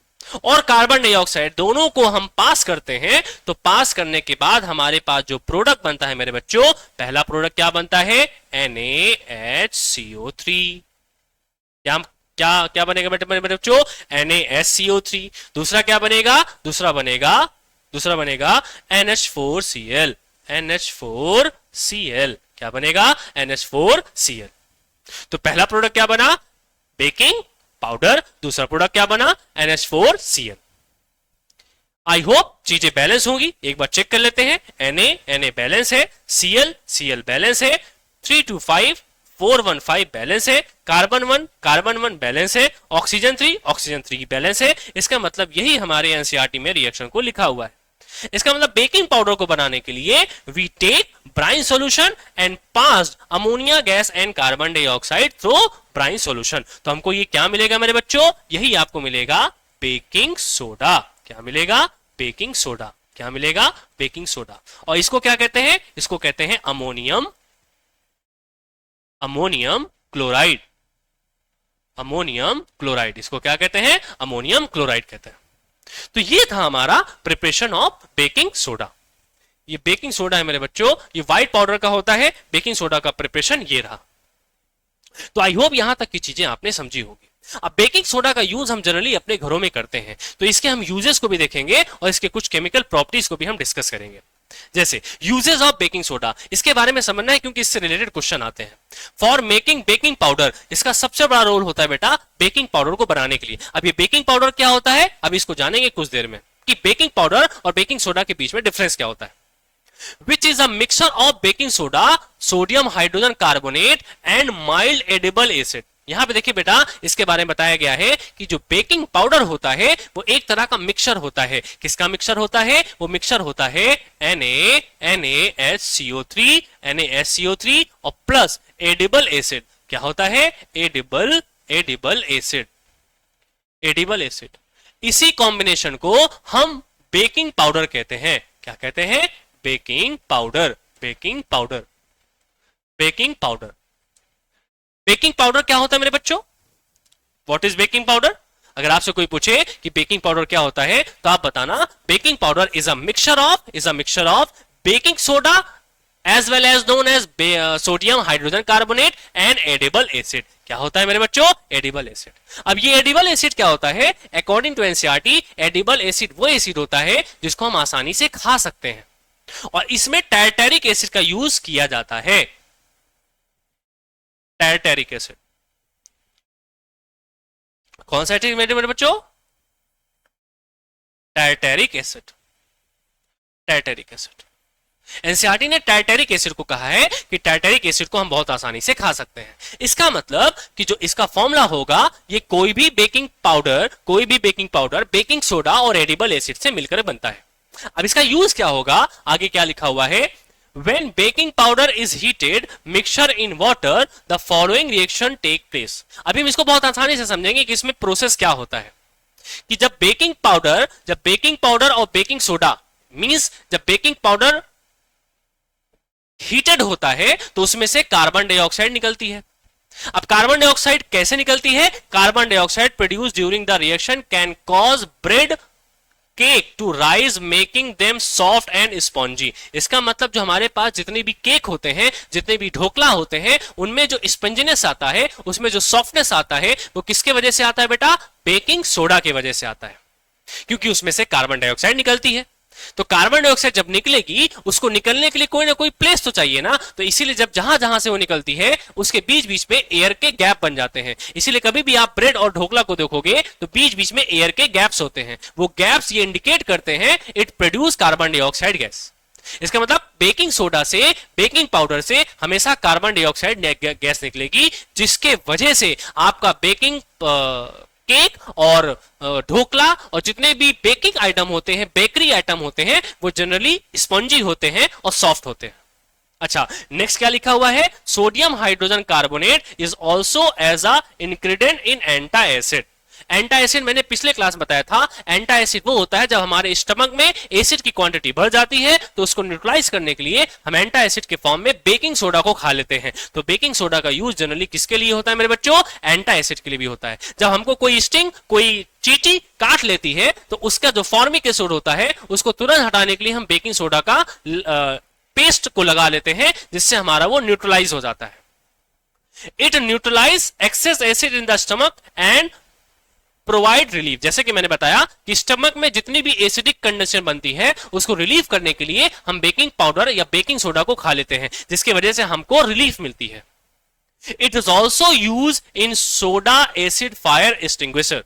और कार्बन डाइऑक्साइड दोनों को हम पास करते हैं, तो पास करने के बाद हमारे पास जो प्रोडक्ट बनता है मेरे बच्चों, पहला प्रोडक्ट क्या बनता है, NaHCO3। क्या क्या क्या बनेगा बेटे मेरे बच्चों, NaHCO3। दूसरा क्या बनेगा, दूसरा बनेगा NH4Cl, NH4Cl क्या बनेगा, NH4Cl। तो पहला प्रोडक्ट क्या बना, बेकिंग पाउडर, दूसरा प्रोडक्ट क्या बना, NH4Cl। आई होप चीजें बैलेंस होंगी, एक बार चेक कर लेते हैं। Na बैलेंस है, Cl बैलेंस है, 325 415 बैलेंस है, कार्बन 1 बैलेंस है, ऑक्सीजन 3 बैलेंस है। इसका मतलब यही हमारे एनसीईआरटी में रिएक्शन को लिखा हुआ है। इसका मतलब बेकिंग पाउडर को बनाने के लिए we take brine solution and passed ammonia gas and carbon dioxide through brine solution. तो हमको ये क्या मिलेगा मेरे बच्चों, यही आपको मिलेगा बेकिंग सोडा। क्या मिलेगा, बेकिंग सोडा। क्या मिलेगा, बेकिंग सोडा। और इसको क्या कहते हैं, इसको कहते हैं अमोनियम क्लोराइड, अमोनियम क्लोराइड। इसको क्या कहते हैं, अमोनियम क्लोराइड कहते हैं। तो ये था हमारा प्रिपरेशन ऑफ बेकिंग सोडा। ये बेकिंग सोडा है मेरे बच्चों, ये व्हाइट पाउडर का होता है, बेकिंग सोडा का प्रिपरेशन ये रहा। तो आई होप यहां तक की चीजें आपने समझी होगी। अब बेकिंग सोडा का यूज हम जनरली अपने घरों में करते हैं, तो इसके हम यूजेस को भी देखेंगे और इसके कुछ केमिकल प्रॉपर्टीज को भी हम डिस्कस करेंगे। जैसे यूजेस ऑफ बेकिंग सोडा, इसके बारे में समझना है क्योंकि इससे रिलेटेड क्वेश्चन आते हैं। फॉर मेकिंग बेकिंग पाउडर, इसका सबसे बड़ा रोल होता है बेटा बेकिंग पाउडर को बनाने के लिए। अब ये बेकिंग पाउडर क्या होता है, अब इसको जानेंगे कुछ देर में कि बेकिंग पाउडर और बेकिंग सोडा के बीच में डिफरेंस क्या होता है। Which is a mixture of baking soda, sodium hydrogen carbonate and mild edible acid. यहां पे देखिए बेटा इसके बारे में बताया गया है कि जो बेकिंग पाउडर होता है वो एक तरह का मिक्सचर होता है। किसका मिक्सचर होता है, वो मिक्सचर होता है NaHCO3 और प्लस एडिबल एसिड। क्या होता है, एडिबल एसिड। इसी कॉम्बिनेशन को हम बेकिंग पाउडर कहते हैं। क्या कहते हैं, बेकिंग पाउडर। बेकिंग पाउडर क्या होता है मेरे बच्चों, व्हाट इज बेकिंग पाउडर? अगर आपसे कोई पूछे कि बेकिंग पाउडर क्या होता है तो आप बताना baking powder is a mixture of baking soda as well as known as sodium hydrogen carbonate and edible acid. क्या होता है मेरे बच्चों, एडिबल एसिड। अब ये एडिबल एसिड क्या होता है, according to NCERT edible acid वो एसिड होता है जिसको हम आसानी से खा सकते हैं और इसमें टार्टरिक एसिड का यूज किया जाता है। टार्टरिक एसिड कौन सा एसिड मेरे बच्चों, टार्टरिक एसिड। एनसीईआरटी ने टार्टरिक एसिड को कहा है कि टार्टरिक एसिड को हम बहुत आसानी से खा सकते हैं। इसका मतलब कि जो इसका फॉर्मूला होगा ये कोई भी बेकिंग पाउडर बेकिंग सोडा और एडिबल एसिड से मिलकर बनता है। अब इसका यूज क्या होगा, आगे क्या लिखा हुआ है, when baking powder is heated mixture in water the following reaction take place। अभी हम इसको बहुत आसानी से समझेंगे कि इसमें प्रोसेस क्या होता है कि जब बेकिंग पाउडर और बेकिंग सोडा मींस जब बेकिंग पाउडर हीटेड होता है तो उसमें से कार्बन डाइऑक्साइड निकलती है। अब कार्बन डाइऑक्साइड कैसे निकलती है, carbon dioxide produce during the reaction can cause bread cake to rise making them soft and spongy. इसका मतलब जो हमारे पास जितने भी केक होते हैं, जितने भी ढोकला होते हैं, उनमें जो स्पंजीनेस आता है, उसमें जो सॉफ्टनेस आता है, वो किसके वजह से आता है बेटा, बेकिंग सोडा की वजह से आता है, क्योंकि उसमें से कार्बन डाइऑक्साइड निकलती है। तो कार्बन डाइऑक्साइड जब निकलेगी उसको निकलने के लिए कोई ना कोई प्लेस तो चाहिए ना, तो इसीलिए जब जहां जहां से वो निकलती है उसके बीच बीच में एयर के गैप बन जाते हैं। इसीलिए कभी भी आप ब्रेड और ढोकला को देखोगे तो बीच बीच में एयर के गैप्स होते हैं। वो गैप्स ये इंडिकेट करते हैं it produce carbon dioxide gas. इसका मतलब बेकिंग सोडा से, बेकिंग पाउडर से हमेशा कार्बन डाइऑक्साइड गैस निकलेगी, जिसके वजह से आपका बेकिंग केक और ढोकला और जितने भी बेकिंग आइटम होते हैं, बेकरी आइटम होते हैं, वो जनरली स्पंजी होते हैं और सॉफ्ट होते हैं। अच्छा, नेक्स्ट क्या लिखा हुआ है, sodium hydrogen carbonate is also as a ingredient in antacid. Antacid मैंने पिछले क्लास बताया था, एंटा एसिड वो होता है जब हमारे स्टमक में एसिड की क्वांटिटी बढ़ जाती है तो उसको न्यूट्रलाइज करने के लिए हम एंटा एसिड के फॉर्म में बेकिंग सोडा को खा लेते हैं। तो बेकिंग सोडा का यूज जनरली किसके लिए होता है मेरे बच्चों, एंटा एसिड के लिए भी होता है। जब हमको कोई स्टिंग, कोई चींटी काट लेती है तो उसका जो फॉर्मिक एसिड होता है उसको तुरंत हटाने के लिए हम बेकिंग सोडा का पेस्ट को लगा लेते हैं, जिससे हमारा वो न्यूट्रलाइज हो जाता है। It neutralise excess acid in the stomach and provide relief. जैसे कि मैंने बताया कि स्टमक में जितनी भी एसिडिक कंडीशन बनती है उसको रिलीफ करने के लिए हम बेकिंग पाउडर या बेकिंग सोडा को खा लेते हैं, जिसकी वजह से हमको रिलीफ मिलती है। It is also use in soda acid fire extinguisher.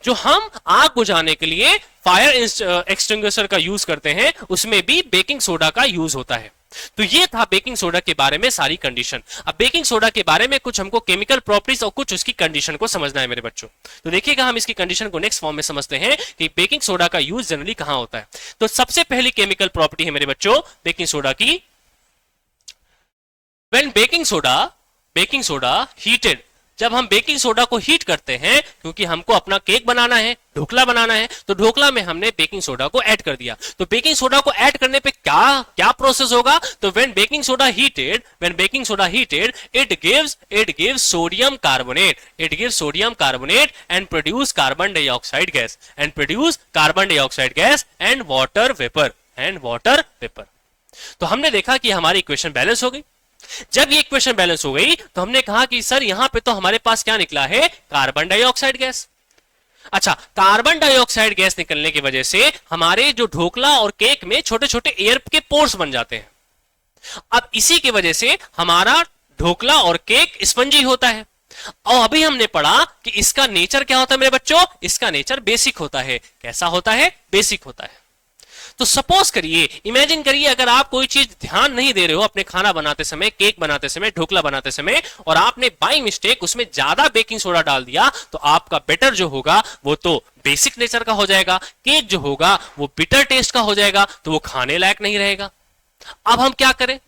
जो हम आग बुझाने के लिए फायर एक्सटिंग्विशर का यूज करते हैं उसमें भी बेकिंग सोडा का यूज होता है। तो ये था बेकिंग सोडा के बारे में सारी कंडीशन। अब बेकिंग सोडा के बारे में कुछ हमको केमिकल प्रॉपर्टीज और कुछ उसकी कंडीशन को समझना है मेरे बच्चों। तो देखिएगा हम इसकी कंडीशन को नेक्स्ट फॉर्म में समझते हैं कि बेकिंग सोडा का यूज जनरली कहां होता है। तो सबसे पहली केमिकल प्रॉपर्टी है मेरे बच्चों बेकिंग सोडा की, व्हेन बेकिंग सोडा हीटेड, जब हम बेकिंग सोडा को हीट करते हैं, क्योंकि हमको अपना केक बनाना है, ढोकला बनाना है, तो ढोकला में हमने बेकिंग सोडा को ऐड कर दिया। तो बेकिंग सोडा को ऐड करने पे क्या प्रोसेस होगा, तो when baking soda heated it gives sodium carbonate and produce carbon dioxide gas and water vapour. तो हमने देखा कि हमारी इक्वेशन बैलेंस हो गई। जब ये इक्वेशन बैलेंस हो गई तो हमने कहा कि सर यहां पे तो हमारे पास क्या निकला है, कार्बन डाइऑक्साइड गैस। अच्छा, कार्बन डाइऑक्साइड गैस निकलने की वजह से हमारे जो ढोकला और केक में छोटे छोटे एयर के पोर्स बन जाते हैं। अब इसी की वजह से हमारा ढोकला और केक स्पंजी होता है। और अभी हमने पढ़ा कि इसका नेचर क्या होता है मेरे बच्चों, इसका नेचर बेसिक होता है। कैसा होता है? बेसिक होता है। तो सपोज करिए, इमेजिन करिए, अगर आप कोई चीज ध्यान नहीं दे रहे हो अपने खाना बनाते समय, केक बनाते समय, ढोकला बनाते समय, और आपने बाई मिस्टेक उसमें ज्यादा बेकिंग सोडा डाल दिया, तो आपका बैटर जो होगा वो तो बेसिक नेचर का हो जाएगा, केक जो होगा वो बिटर टेस्ट का हो जाएगा, तो वो खाने लायक नहीं रहेगा। अब हम क्या करें?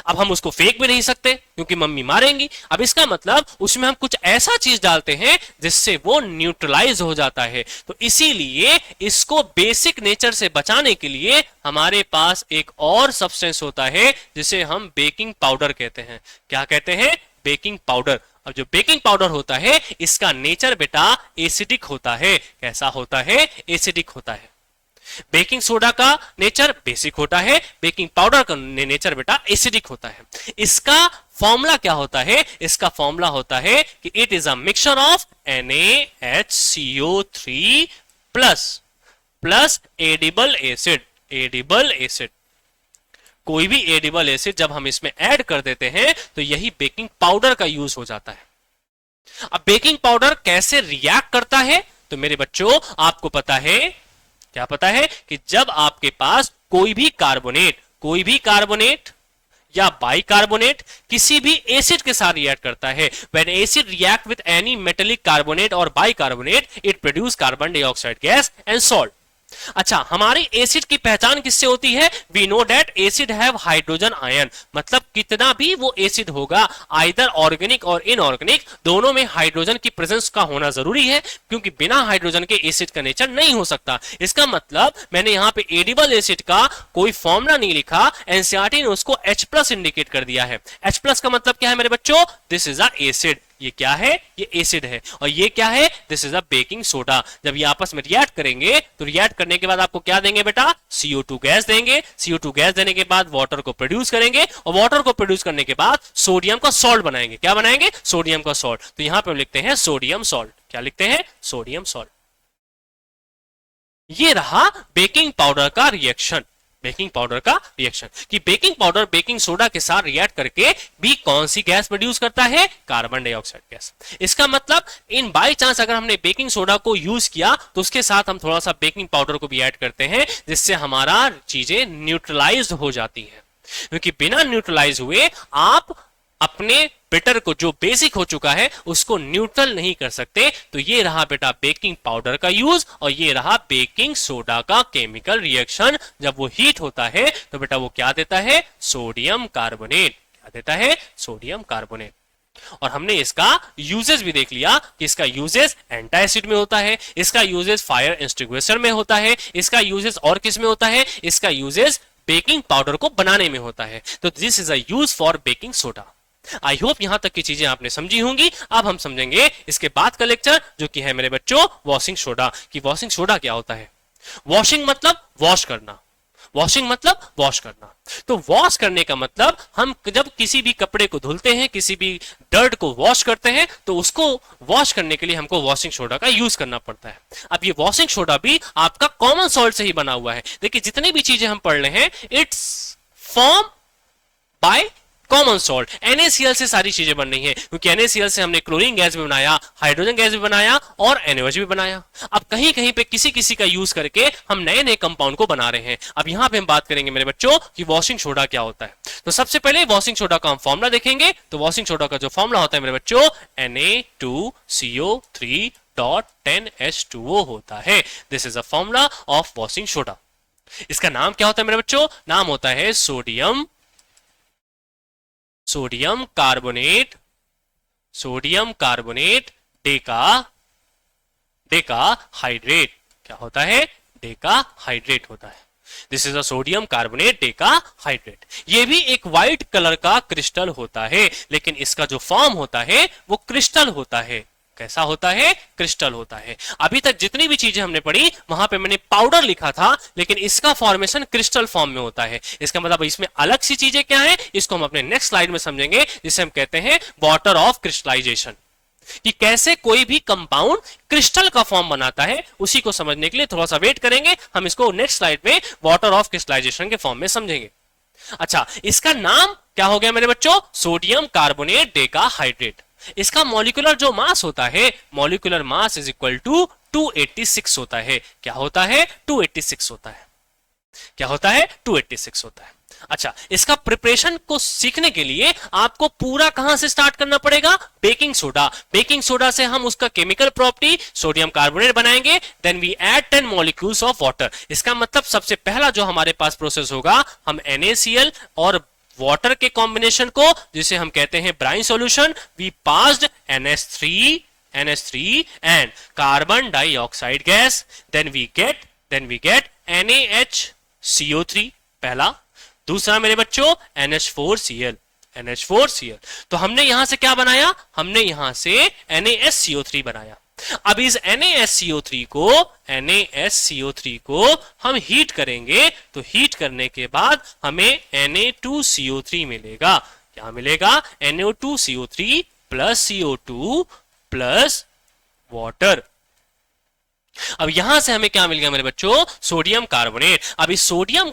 अब हम उसको फेंक भी नहीं सकते क्योंकि मम्मी मारेंगी। अब इसका मतलब उसमें हम कुछ ऐसा चीज डालते हैं जिससे वो न्यूट्रलाइज हो जाता है। तो इसीलिए इसको बेसिक नेचर से बचाने के लिए हमारे पास एक और सब्सटेंस होता है जिसे हम बेकिंग पाउडर कहते हैं। क्या कहते हैं? Baking powder. अब जो बेकिंग पाउडर होता है इसका नेचर बेटा एसिडिक होता है। कैसा होता है? एसिडिक होता है। बेकिंग सोडा का नेचर बेसिक होता है, बेकिंग पाउडर का नेचर बेटा एसिडिक होता है। इसका फॉर्मूला क्या होता है? इसका फॉर्मूला होता है कि it is a mixture of NaHCO3 plus edible acid. Edible acid, कोई भी एडिबल एसिड जब हम इसमें ऐड कर देते हैं तो यही बेकिंग पाउडर का यूज हो जाता है। अब बेकिंग पाउडर कैसे रिएक्ट करता है? तो मेरे बच्चों आपको पता है, क्या पता है कि जब आपके पास कोई भी कार्बोनेट या बाइकार्बोनेट किसी भी एसिड के साथ रिएक्ट करता है, when acid react with any metallic carbonate और bicarbonate, it produce carbon dioxide gas and salt. अच्छा, हमारी एसिड की पहचान किससे होती है? We know that acid have hydrogen ion. मतलब कितना भी वो एसिड होगा, आइदर ऑर्गेनिक और इनऑर्गेनिक, दोनों में हाइड्रोजन की प्रेजेंस का होना जरूरी है, क्योंकि बिना हाइड्रोजन के एसिड का नेचर नहीं हो सकता। इसका मतलब मैंने यहां पे एडिबल एसिड का कोई फॉर्मूला नहीं लिखा, एनसीईआरटी ने उसको H+ इंडिकेट कर दिया है। H+ का मतलब क्या है मेरे बच्चों? This is a acid. ये क्या है? ये एसिड है। और ये क्या है? This is a baking soda. जब ये आपस में रिएक्ट करेंगे तो रिएक्ट करने के बाद आपको क्या देंगे बेटा? CO2 गैस देंगे। CO2 गैस देने के बाद वाटर को प्रोड्यूस करेंगे, और वाटर को प्रोड्यूस करने के बाद सोडियम का सॉल्ट बनाएंगे। क्या बनाएंगे? सोडियम का सॉल्ट। तो यहां पे हम लिखते हैं सोडियम सॉल्ट। क्या लिखते हैं? Sodium salt. ये रहा बेकिंग पाउडर का रिएक्शन। बेकिंग पाउडर का रिएक्शन कि बेकिंग पाउडर बेकिंग सोडा के साथ रिएक्ट करके भी कौन सी गैस प्रोड्यूस करता है? Carbon dioxide gas. इसका मतलब इन बाई चांस अगर हमने बेकिंग सोडा को यूज किया तो उसके साथ हम थोड़ा सा बेकिंग पाउडर को भी ऐड करते हैं, जिससे हमारा चीजें न्यूट्रलाइज हो जाती है। क्योंकि बिना न्यूट्रलाइज हुए आप अपने बैटर को जो बेसिक हो चुका है उसको न्यूट्रल नहीं कर सकते। तो ये रहा बेटा बेकिंग पाउडर का यूज, और ये रहा बेकिंग सोडा का केमिकल रिएक्शन। जब वो हीट होता है तो बेटा वो क्या देता है? Sodium carbonate. क्या देता है? Sodium carbonate. और हमने इसका यूजेस भी देख लिया कि इसका यूजेस एंटासिड में होता है, इसका यूजेस फायर एक्सटिंग्विशर में होता है, इसका यूजेस और किस में होता है? इसका यूजेस बेकिंग पाउडर को बनाने में होता है। तो this is a use for baking soda. I hope यहां तक की चीजें आपने समझी होंगी। अब हम समझेंगे इसके बाद का लेक्चर, जो कि है मेरे बच्चों वॉशिंग सोडा। कि वॉशिंग सोडा क्या होता है? वॉशिंग मतलब वॉश करना। वॉशिंग मतलब वॉश करना। तो वॉश करने का मतलब हम जब किसी भी कपड़े को धुलते हैं, किसी भी डर्ट को वॉश करते हैं, तो उसको वॉश करने के लिए हमको वॉशिंग सोडा का यूज करना पड़ता है। अब ये वॉशिंग सोडा भी आपका कॉमन सॉल्ट से ही बना हुआ है। देखिए जितनी भी चीजें हम पढ़ रहे हैं, it's form by common salt. NaCl से सारी चीजें बन रही हैं, क्योंकि NaCl से हमने क्लोरीन गैस भी बनाया, हाइड्रोजन गैस भी बनाया और NaOH भी बनाया। अब कहीं कहीं पे किसी किसी का यूज करके हम नए नए कंपाउंड को बना रहे हैं। अब यहां पे हम बात करेंगे मेरे बच्चों कि वॉशिंग सोडा क्या होता है। तो सबसे पहले वॉशिंग सोडा का हम फॉर्मूला देखेंगे। तो वॉशिंग सोडा का जो फॉर्मूला होता है मेरे बच्चों, Na2CO3.10H2O होता है। This is a formula of washing soda. इसका नाम क्या होता है मेरे बच्चों? नाम होता है सोडियम कार्बोनेट डेका हाइड्रेट। क्या होता है? डेका हाइड्रेट होता है। This is a sodium carbonate Deka hydrate. ये भी एक व्हाइट कलर का क्रिस्टल होता है, लेकिन इसका जो फॉर्म होता है वो क्रिस्टल होता है। कैसा होता है? क्रिस्टल होता है। अभी तक जितनी भी चीजें हमने पढ़ी वहां पे मैंने पाउडर लिखा था, लेकिन इसका फॉर्मेशन क्रिस्टल फॉर्म में होता है। इसका मतलब इसमें अलग सी चीजें क्या है, इसको हम अपने नेक्स्ट स्लाइड में समझेंगे, जिसे हम कहते हैं वाटर ऑफ क्रिस्टलाइजेशन। कि कैसे कोई भी कंपाउंड क्रिस्टल का फॉर्म बनाता है, उसी को समझने के लिए थोड़ा सा वेट करेंगे, हम इसको नेक्स्ट स्लाइड में वाटर ऑफ क्रिस्टलाइजेशन के फॉर्म में समझेंगे। अच्छा, इसका नाम क्या हो गया मेरे बच्चों? Sodium carbonate decahydrate. इसका मॉलिक्यूलर जो मास होता है, molecular mass is equal to 286 होता है। क्या होता है? 286 होता है। क्या होता है? 286 होता है। अच्छा, इसका प्रिपरेशन को सीखने के लिए आपको पूरा कहां से स्टार्ट करना पड़ेगा? Baking soda. बेकिंग सोडा से हम उसका केमिकल प्रॉपर्टी सोडियम कार्बोनेट बनाएंगे, then we add 10 molecules of water. इसका मतलब सबसे पहला जो हमारे पास प्रोसेस होगा, हम NaCl और वाटर के कॉम्बिनेशन को, जिसे हम कहते हैं brine solution, we passed NH3 and carbon dioxide gas, then we get NaHCO3 पहला। दूसरा मेरे बच्चों NH4Cl। तो हमने यहां से क्या बनाया? हमने यहां से NaSCO3 बनाया। अब इस NaSCO3 को हम हीट करेंगे, तो हीट करने के बाद हमें Na2CO3 मिलेगा। क्या मिलेगा? NO2CO3 plus CO2 plus water. अब यहां से हमें क्या मिल गया मेरे बच्चों? Sodium carbonate. अब इस सोडियम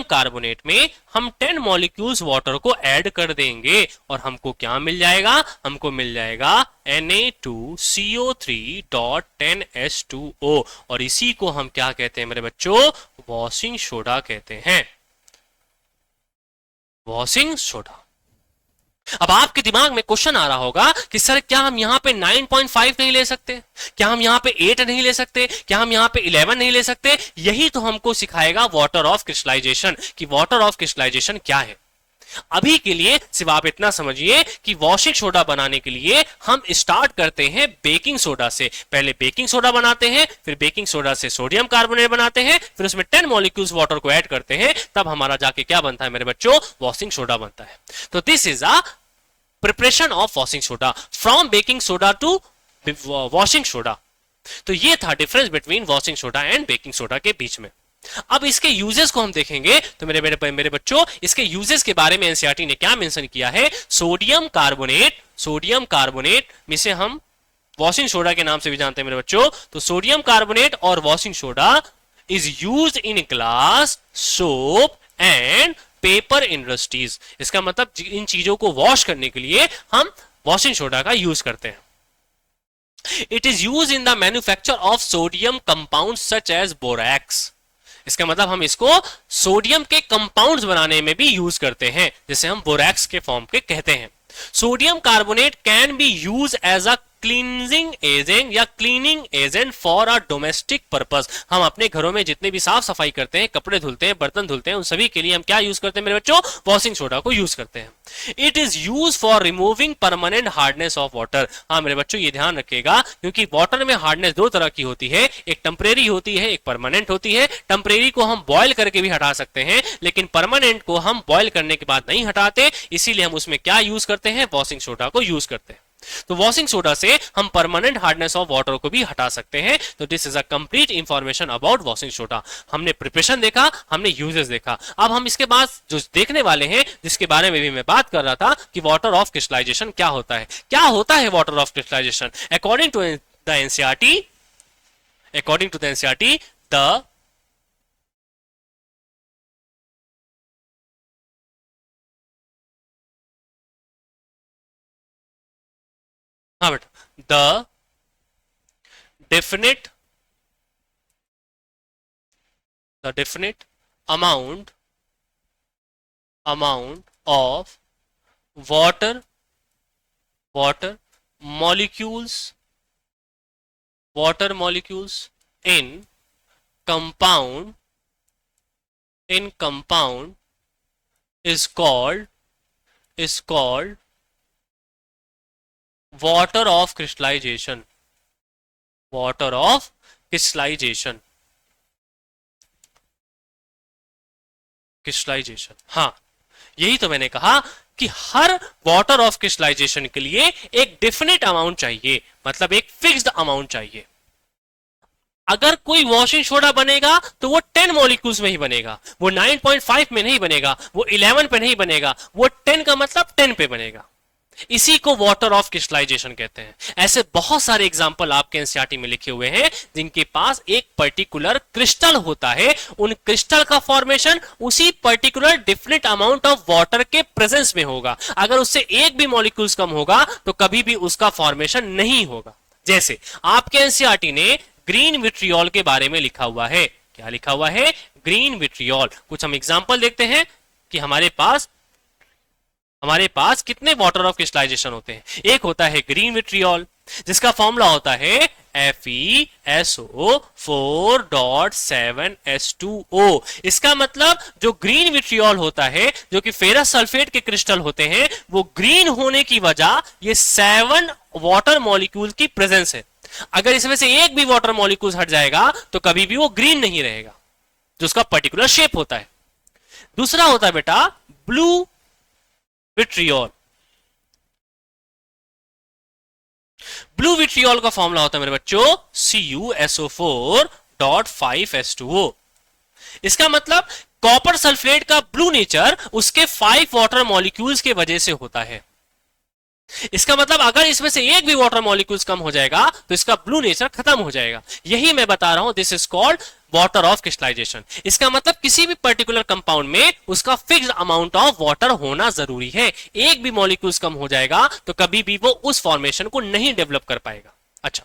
कार्बोनेट में हम 10 मॉलिक्यूल्स वाटर को ऐड कर देंगे और हमको क्या मिल जाएगा? हमको मिल जाएगा Na2CO3.10H2O, और इसी को हम क्या कहते हैं मेरे बच्चों? वॉशिंग सोडा कहते हैं। Washing soda. अब आपके दिमाग में क्वेश्चन आ रहा होगा कि सर क्या हम यहां पे 9.5 नहीं ले सकते? क्या हम यहां पे 8 नहीं ले सकते? क्या हम यहां पे 11 नहीं ले सकते? यही तो हमको सिखाएगा वाटर ऑफ क्रिस्टलाइजेशन, कि वाटर ऑफ क्रिस्टलाइजेशन क्या है। अभी के लिए सिर्फ आप इतना समझिए कि वॉशिंग सोडा बनाने के लिए हम स्टार्ट करते हैं बेकिंग सोडा से। पहले बेकिंग सोडा बनाते हैं, फिर बेकिंग सोडा से सोडियम कार्बोनेट बनाते हैं, फिर उसमें 10 मॉलिक्यूल्स वाटर को ऐड करते हैं, तब हमारा जाके क्या बनता है मेरे बच्चों? वॉशिंग सोडा बनता है। तो this is a preparation of washing soda, from baking soda to washing soda. तो ये था difference between washing soda and baking soda के बीच में। अब इसके यूजेस को हम देखेंगे, तो मेरे बच्चों, इसके यूजेस के बारे में एनसीईआरटी ने क्या मेंशन किया है? सोडियम कार्बोनेट में से हम वॉशिंग सोडा के नाम से भी जानते हैं मेरे बच्चों। तो सोडियम कार्बोनेट और washing soda is used in glass, soap and paper industries. इसका मतलब इन चीजों को वॉश करने के लिए हम वॉशिंग सोडा का यूज करते हैं। It is use in the manufacture of sodium compound such as borax. इसका मतलब हम इसको सोडियम के कंपाउंड्स बनाने में भी यूज करते हैं, जैसे हम बोरैक्स के फॉर्म के कहते हैं। Sodium carbonate can be use as a cleansing agent या cleaning agent for a domestic purpose. हम अपने घरों में जितने भी साफ सफाई करते हैं, कपड़े धुलते हैं, बर्तन धुलते हैं, उन सभी के लिए हम क्या यूज करते हैं मेरे बच्चों? वॉशिंग सोडा को यूज करते हैं। It is use for removing permanent hardness of water. हाँ मेरे बच्चों, ये ध्यान रखिएगा, क्योंकि वाटर में हार्डनेस दो तरह की होती है, एक टेम्परेरी होती है, एक परमानेंट होती है। टेम्परेरी को हम बॉयल करके भी हटा सकते हैं, लेकिन परमानेंट को हम बॉयल करने के बाद नहीं हटाते, इसीलिए हम उसमें क्या यूज करते हैं? वॉशिंग सोडा को यूज करते हैं। तो वॉशिंग सोडा से हम परमानेंट हार्डनेस ऑफ वाटर को भी हटा सकते हैं। तो this is a complete information about washing soda. हमने प्रिपरेशन देखा, हमने यूजेस देखा। अब हम इसके बाद जो देखने वाले हैं, जिसके बारे में भी मैं बात कर रहा था, कि वाटर ऑफ क्रिस्टलाइजेशन क्या होता है। क्या होता है water of crystallisation? According to the NCERT, the definite amount of water molecules in compound is called water of crystallization. हाँ, यही तो मैंने कहा कि हर वाटर ऑफ क्रिस्टलाइजेशन के लिए एक डेफिनेट अमाउंट चाहिए, मतलब एक फिक्स्ड अमाउंट चाहिए। अगर कोई वॉशिंग सोडा बनेगा तो वो 10 मॉलिक्यूल्स में ही बनेगा, वो 9.5 में नहीं बनेगा, वो 11 पे नहीं बनेगा, वो 10 का मतलब 10 पे बनेगा। इसी को वाटर ऑफ क्रिस्टलाइजेशन कहते हैं। ऐसे बहुत सारे एग्जांपल आपके एनसीईआरटी में लिखे हुए हैं जिनके पास एक पर्टिकुलर क्रिस्टल होता है, उन क्रिस्टल का फॉर्मेशन उसी particular different amount of water के प्रेजेंस में होगा। अगर उससे एक भी मॉलिक्यूल्स कम होगा तो कभी भी उसका फॉर्मेशन नहीं होगा। जैसे आपके एनसीईआरटी ने ग्रीन विट्रियोल के बारे में लिखा हुआ है। क्या लिखा हुआ है? Green vitriol. कुछ हम एग्जांपल देखते हैं कि हमारे पास कितने वाटर ऑफ क्रिस्टलाइजेशन होते हैं। एक होता है ग्रीन विट्रियोल जिसका फॉर्मूला होता है FeSO4.7H2O। इसका मतलब जो ग्रीन विट्रियोल होता है, जो कि फेरस सल्फेट के क्रिस्टल होते हैं, वो ग्रीन होने की वजह ये 7 वाटर मॉलिक्यूल की प्रेजेंस है। अगर इसमें से एक भी वाटर मॉलिक्यूल हट जाएगा तो कभी भी वो ग्रीन नहीं रहेगा, जो उसका पर्टिकुलर शेप होता है। दूसरा होता है बेटा ब्लू विट्रियोल। ब्लू विट्रियोल का फॉर्मूला होता है मेरे बच्चों CuSO4.5H2O। इसका मतलब कॉपर सल्फेट का ब्लू नेचर उसके 5 वाटर मॉलिक्यूल्स के वजह से होता है। इसका मतलब अगर इसमें से एक भी वाटर मॉलिक्यूल्स कम हो जाएगा तो इसका ब्लू नेचर खत्म हो जाएगा। यही मैं बता रहा हूं, this is called water of crystallisation. इसका मतलब किसी भी पर्टिकुलर कंपाउंड में उसका फिक्स्ड अमाउंट ऑफ वाटर होना जरूरी है। एक भी मॉलिक्यूल्स कम हो जाएगा तो कभी भी वो उस फॉर्मेशन को नहीं डेवलप कर पाएगा। अच्छा,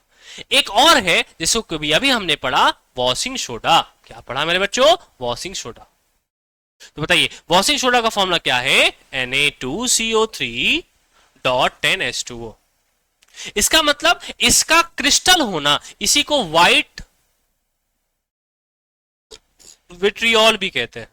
एक और है जिसको कभी अभी हमने पढ़ा, वॉशिंग सोडा। क्या पढ़ा मेरे बच्चों? Washing soda. तो बताइए वॉशिंग सोडा का फॉर्मूला क्या है? Na2CO3.10H2O। इसका मतलब इसका क्रिस्टल होना, इसी को व्हाइट विट्रियोल भी कहते हैं।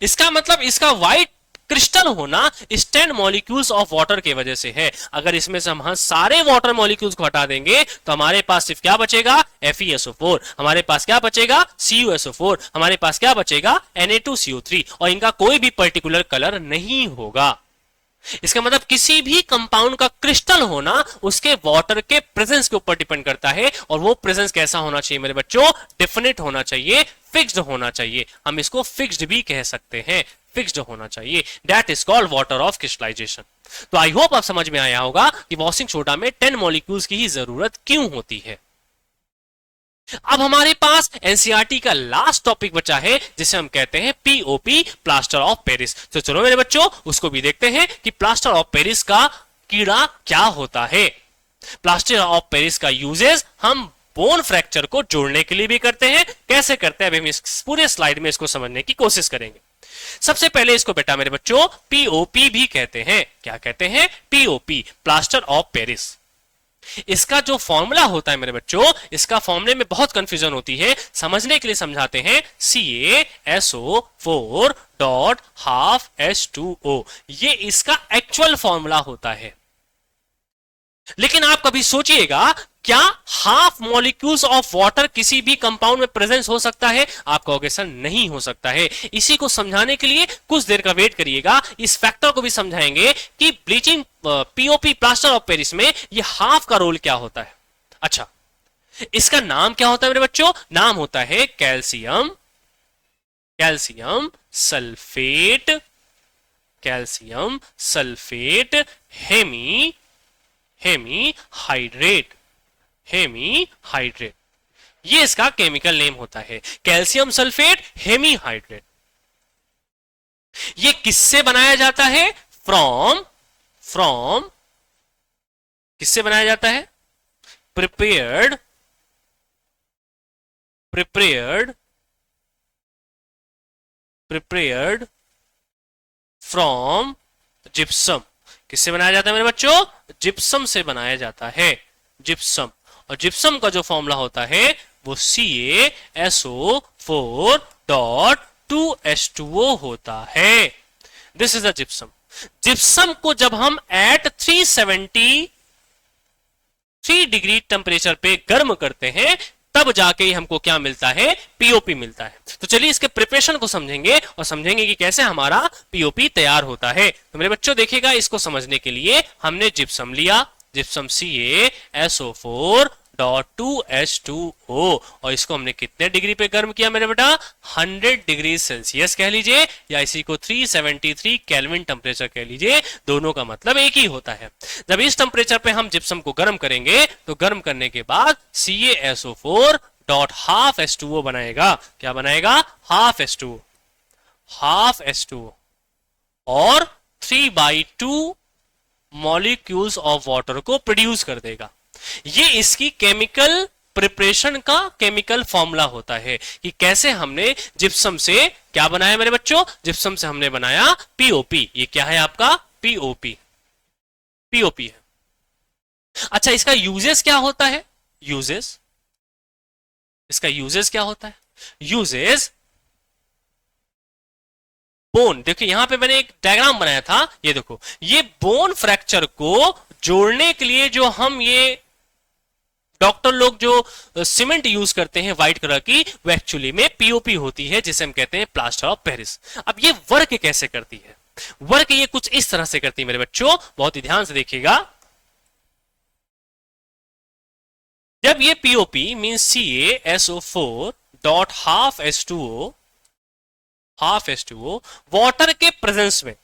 इसका मतलब इसका व्हाइट क्रिस्टल होना इस 10 मॉलिक्यूल्स ऑफ वाटर के वजह से है। अगर इसमें से हम सारे वाटर मॉलिक्यूल्स को हटा देंगे तो हमारे पास सिर्फ क्या बचेगा? FeSO4। हमारे पास क्या बचेगा? CuSO4। हमारे पास क्या बचेगा? Na2CO3। और इनका कोई भी पर्टिकुलर कलर नहीं होगा। इसका मतलब किसी भी कंपाउंड का क्रिस्टल होना उसके वाटर के प्रेजेंस के ऊपर डिपेंड करता है। और वो प्रेजेंस कैसा होना चाहिए मेरे बच्चों? डेफिनेट होना चाहिए, फिक्स्ड होना चाहिए। हम इसको फिक्स्ड भी कह सकते हैं, फिक्स्ड होना चाहिए। That is called water of crystallisation. तो आई होप आप समझ में आया होगा कि वॉशिंग सोडा में 10 मॉलिक्यूल्स की ही जरूरत क्यों होती है। अब हमारे पास एनसीईआरटी का लास्ट टॉपिक बचा है जिसे हम कहते हैं पीओपी, प्लास्टर ऑफ पेरिस। तो चलो मेरे बच्चों उसको भी देखते हैं कि प्लास्टर ऑफ पेरिस का कीड़ा क्या होता है। प्लास्टर ऑफ पेरिस का यूजेस हम बोन फ्रैक्चर को जोड़ने के लिए भी करते हैं। कैसे करते हैं अभी हम इस पूरे स्लाइड में इसको समझने की कोशिश करेंगे। सबसे पहले इसको बेटा मेरे बच्चों पीओपी भी कहते हैं। क्या कहते हैं? POP, plaster of Paris. इसका जो फॉर्मूला होता है मेरे बच्चों, इसका फॉर्मूले में बहुत कंफ्यूजन होती है, समझने के लिए समझाते हैं। CaSO4.12H2O, ये इसका एक्चुअल फॉर्मूला होता है। लेकिन आप कभी सोचिएगा क्या हाफ मॉलिक्यूल्स ऑफ वाटर किसी भी कंपाउंड में प्रेजेंस हो सकता है? आप कहोगे सर नहीं हो सकता है। इसी को समझाने के लिए कुछ देर का वेट करिएगा, इस फैक्टर को भी समझाएंगे कि bleaching POP, plaster of Paris में ये हाफ का रोल क्या होता है। अच्छा, इसका नाम क्या होता है मेरे बच्चों? नाम होता है calcium sulphate, calcium sulphate hemihydrate. ये इसका केमिकल नेम होता है, कैल्शियम सल्फेट हेमीहाइड्रेट। ये किससे बनाया जाता है? फ्रॉम किससे बनाया जाता है? Prepared from gypsum. किससे बनाया जाता है मेरे बच्चों? जिप्सम से बनाया जाता है, जिप्सम। और जिप्सम का जो फॉर्मूला होता है वो CaSO4.2H2O होता है। This is the gypsum. Gypsum को जब हम एट 373 डिग्री टेम्परेचर पे गर्म करते हैं तब जाके ही हमको क्या मिलता है? पीओपी मिलता है। तो चलिए इसके प्रिपरेशन को समझेंगे और समझेंगे कि कैसे हमारा पीओपी तैयार होता है। तो मेरे बच्चों देखिएगा, इसको समझने के लिए हमने जिप्सम लिया, जिप्सम CaSO4 2H2O, और इसको हमने कितने डिग्री पे गर्म किया मेरे बेटा? 100 डिग्री सेल्सियस कह लीजिए, या इसी को 373 केल्विन टेम्परेचर कह लीजिए, दोनों का मतलब एक ही होता है। जब इस टेम्परेचर पे हम जिप्सम को गर्म करेंगे तो गर्म करने के बाद CaSO4 डॉट हाफ H2O बनाएगा। क्या बनाएगा? हाफ H2O, हाफ H2O, और 3/2 मॉलिक्यूल्स ऑफ वाटर को प्रोड्यूस कर देगा। ये इसकी केमिकल प्रिपरेशन का केमिकल फॉर्मूला होता है कि कैसे हमने जिप्सम से क्या बनाया मेरे बच्चों? जिप्सम से हमने बनाया पीओपी। ये क्या है आपका? पीओपी, पीओपी है। अच्छा, इसका यूजेस क्या होता है? यूजेस, इसका यूजेस क्या होता है? यूजेस बोन, देखिए यहां पे मैंने एक डायग्राम बनाया था, ये देखो, ये बोन फ्रैक्चर को जोड़ने के लिए जो हम ये डॉक्टर लोग जो सीमेंट यूज करते हैं व्हाइट कलर की, वो एक्चुअली में पीओपी होती है, जिसे हम कहते हैं प्लास्टर ऑफ पेरिस। अब ये वर्क कैसे करती है? वर्क ये कुछ इस तरह से करती है मेरे बच्चों, बहुत ही ध्यान से देखिएगा। जब ये POP means CaSO4 dot half H2O, half H2O water के प्रेजेंस में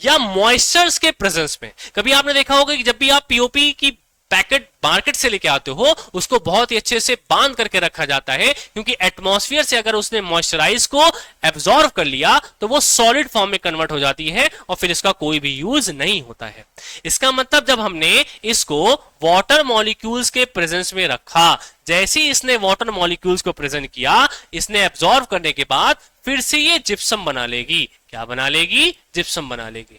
या मॉइस्चर्स के प्रेजेंस में, कभी आपने देखा होगा कि जब भी आप पीओपी की पैकेट मार्केट से लेके आते हो, उसको बहुत ही अच्छे से बांध करके रखा जाता है, क्योंकि एटमॉस्फेयर से अगर उसने मॉइस्चराइज को एब्जॉर्व कर लिया तो वो सॉलिड फॉर्म में कन्वर्ट हो जाती है और फिर इसका कोई भी यूज नहीं होता है। इसका मतलब जब हमने इसको वाटर मॉलिक्यूल्स के प्रेजेंस में रखा, जैसे ही इसने वाटर मॉलिक्यूल्स को प्रेजेंट किया, इसने एब्जॉर्व करने के बाद फिर से ये जिप्सम बना लेगी। क्या बना लेगी? जिप्सम बना लेगी।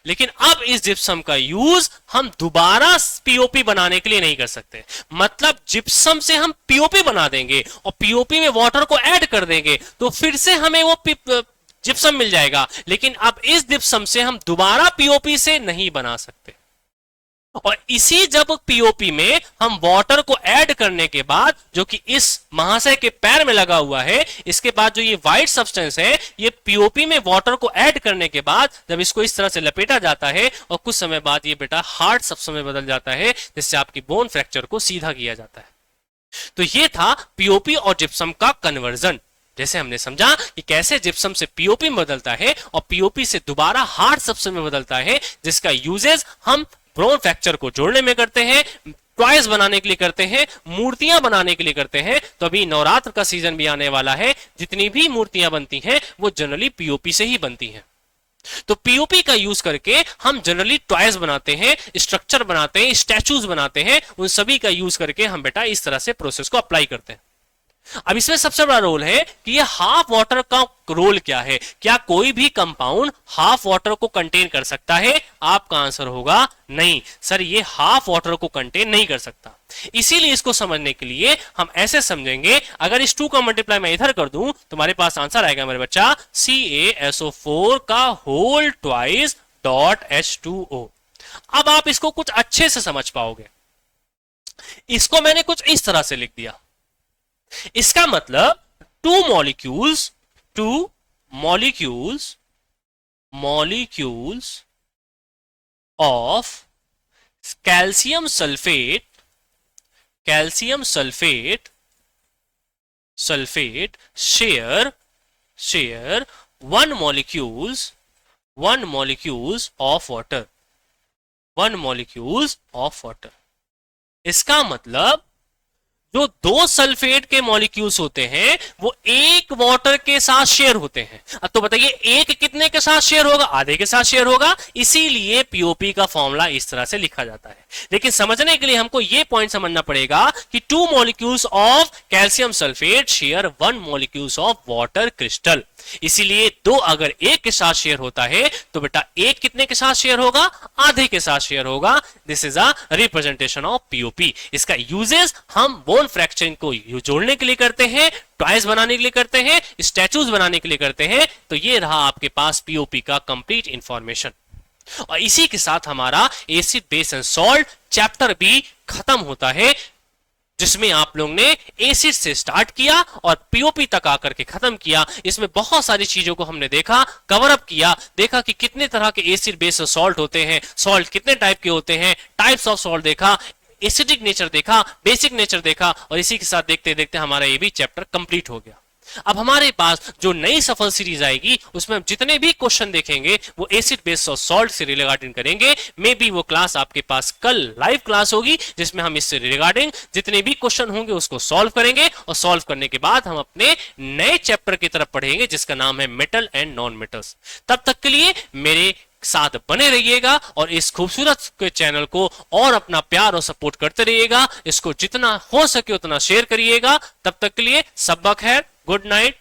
लेकिन अब इस जिप्सम का यूज हम दोबारा पीओपी बनाने के लिए नहीं कर सकते। मतलब जिप्सम से हम पीओपी बना देंगे और पीओपी में वाटर को ऐड कर देंगे तो फिर से हमें वो जिप्सम मिल जाएगा, लेकिन अब इस जिप्सम से हम दोबारा पीओपी से नहीं बना सकते। और इसी जब पीओपी में हम वाटर को ऐड करने के बाद, जो कि इस महाशय के पैर में लगा हुआ है, इसके बाद जो ये व्हाइट सब्सटेंस है, ये पीओपी में वाटर को ऐड करने के बाद जब इसको इस तरह से लपेटा जाता है और कुछ समय बाद ये बेटा हार्ड सब्सटेंस में बदल जाता है, जिससे आपकी बोन फ्रैक्चर को सीधा किया जाता है। तो ये था पीओपी और जिप्सम का कन्वर्जन। जैसे हमने समझा कि कैसे जिप्सम से पीओपी में बदलता है और पीओपी से दोबारा हार्ड सब्सटेंस में बदलता है, जिसका यूजेस हम बोन फ्रैक्चर को जोड़ने में करते हैं, टॉयज बनाने के लिए करते हैं, मूर्तियां बनाने के लिए करते हैं। तो अभी नवरात्र का सीजन भी आने वाला है, जितनी भी मूर्तियां बनती हैं वो जनरली पीओपी से ही बनती हैं। तो पीओपी का यूज करके हम जनरली टॉयज बनाते हैं, स्ट्रक्चर बनाते हैं, स्टैचूज बनाते हैं, उन सभी का यूज करके हम बेटा इस तरह से प्रोसेस को अप्लाई करते हैं। अब इसमें सबसे बड़ा रोल है कि ये हाफ वाटर का रोल क्या है। क्या कोई भी कंपाउंड हाफ वाटर को कंटेन कर सकता है? आपका आंसर होगा नहीं सर, ये हाफ वाटर को कंटेन नहीं कर सकता। इसीलिए इसको समझने के लिए हम ऐसे समझेंगे, अगर इस 2 का मल्टीप्लाई मैं इधर कर दूं तो हमारे पास आंसर आएगा मेरे बच्चा CaSO4 का होल ट्वाइस डॉट H2O। अब आप इसको कुछ अच्छे से समझ पाओगे। इसको मैंने कुछ इस तरह से लिख दिया। इसका मतलब two molecules of calcium sulphate share one molecules of water। इसका मतलब जो 2 सल्फेट के मॉलिक्यूल्स होते हैं वो एक वाटर के साथ शेयर होते हैं। अब तो बताइए एक कितने के साथ शेयर होगा? आधे के साथ शेयर होगा। इसीलिए पीओपी का फॉर्मूला इस तरह से लिखा जाता है। लेकिन समझने के लिए हमको यह पॉइंट समझना पड़ेगा कि 2 molecules of calcium sulphate share 1 molecules of water crystal. इसीलिए 2 अगर एक के साथ शेयर होता है तो बेटा एक कितने के साथ शेयर होगा? आधे के साथ शेयर होगा। This is a representation of POP. इसका यूजेस हम बोन फ्रैक्चरिंग को जोड़ने के लिए करते हैं, टॉयज बनाने के लिए करते हैं, स्टैचूज बनाने के लिए करते हैं। तो ये रहा आपके पास पीओपी का कंप्लीट इंफॉर्मेशन। और इसी के साथ हमारा acid base and salt chapter भी खत्म होता है, जिसमें आप लोग ने एसिड से स्टार्ट किया और पीओपी तक आकर के खत्म किया। इसमें बहुत सारी चीजों को हमने देखा, कवर अप किया, देखा कि कितने तरह के एसिड बेस सॉल्ट होते हैं, सॉल्ट कितने टाइप के होते हैं, टाइप्स ऑफ सॉल्ट देखा, एसिडिक नेचर देखा, बेसिक नेचर देखा, और इसी के साथ देखते देखते हमारा ये भी चैप्टर कंप्लीट हो गया। अब हमारे पास जो नई सफल सीरीज आएगी उसमें हम जितने भी क्वेश्चन देखेंगे वो एसिड बेस और सॉल्ट से रिगार्डिंग करेंगे। मे बी वो क्लास आपके पास कल लाइव क्लास होगी जिसमें हम इससे रिगार्डिंग जितने भी क्वेश्चन होंगे उसको सॉल्व करेंगे, और सॉल्व करने के बाद हम अपने नए चैप्टर की तरफ पढ़ेंगे जिसका नाम है मेटल एंड नॉन मेटल्स। तब तक के लिए मेरे साथ बने रहिएगा और इस खूबसूरत के चैनल को और अपना प्यार और सपोर्ट करते रहिएगा। इसको जितना हो सके उतना शेयर करिएगा। तब तक के लिए सब खैर, गुड नाइट।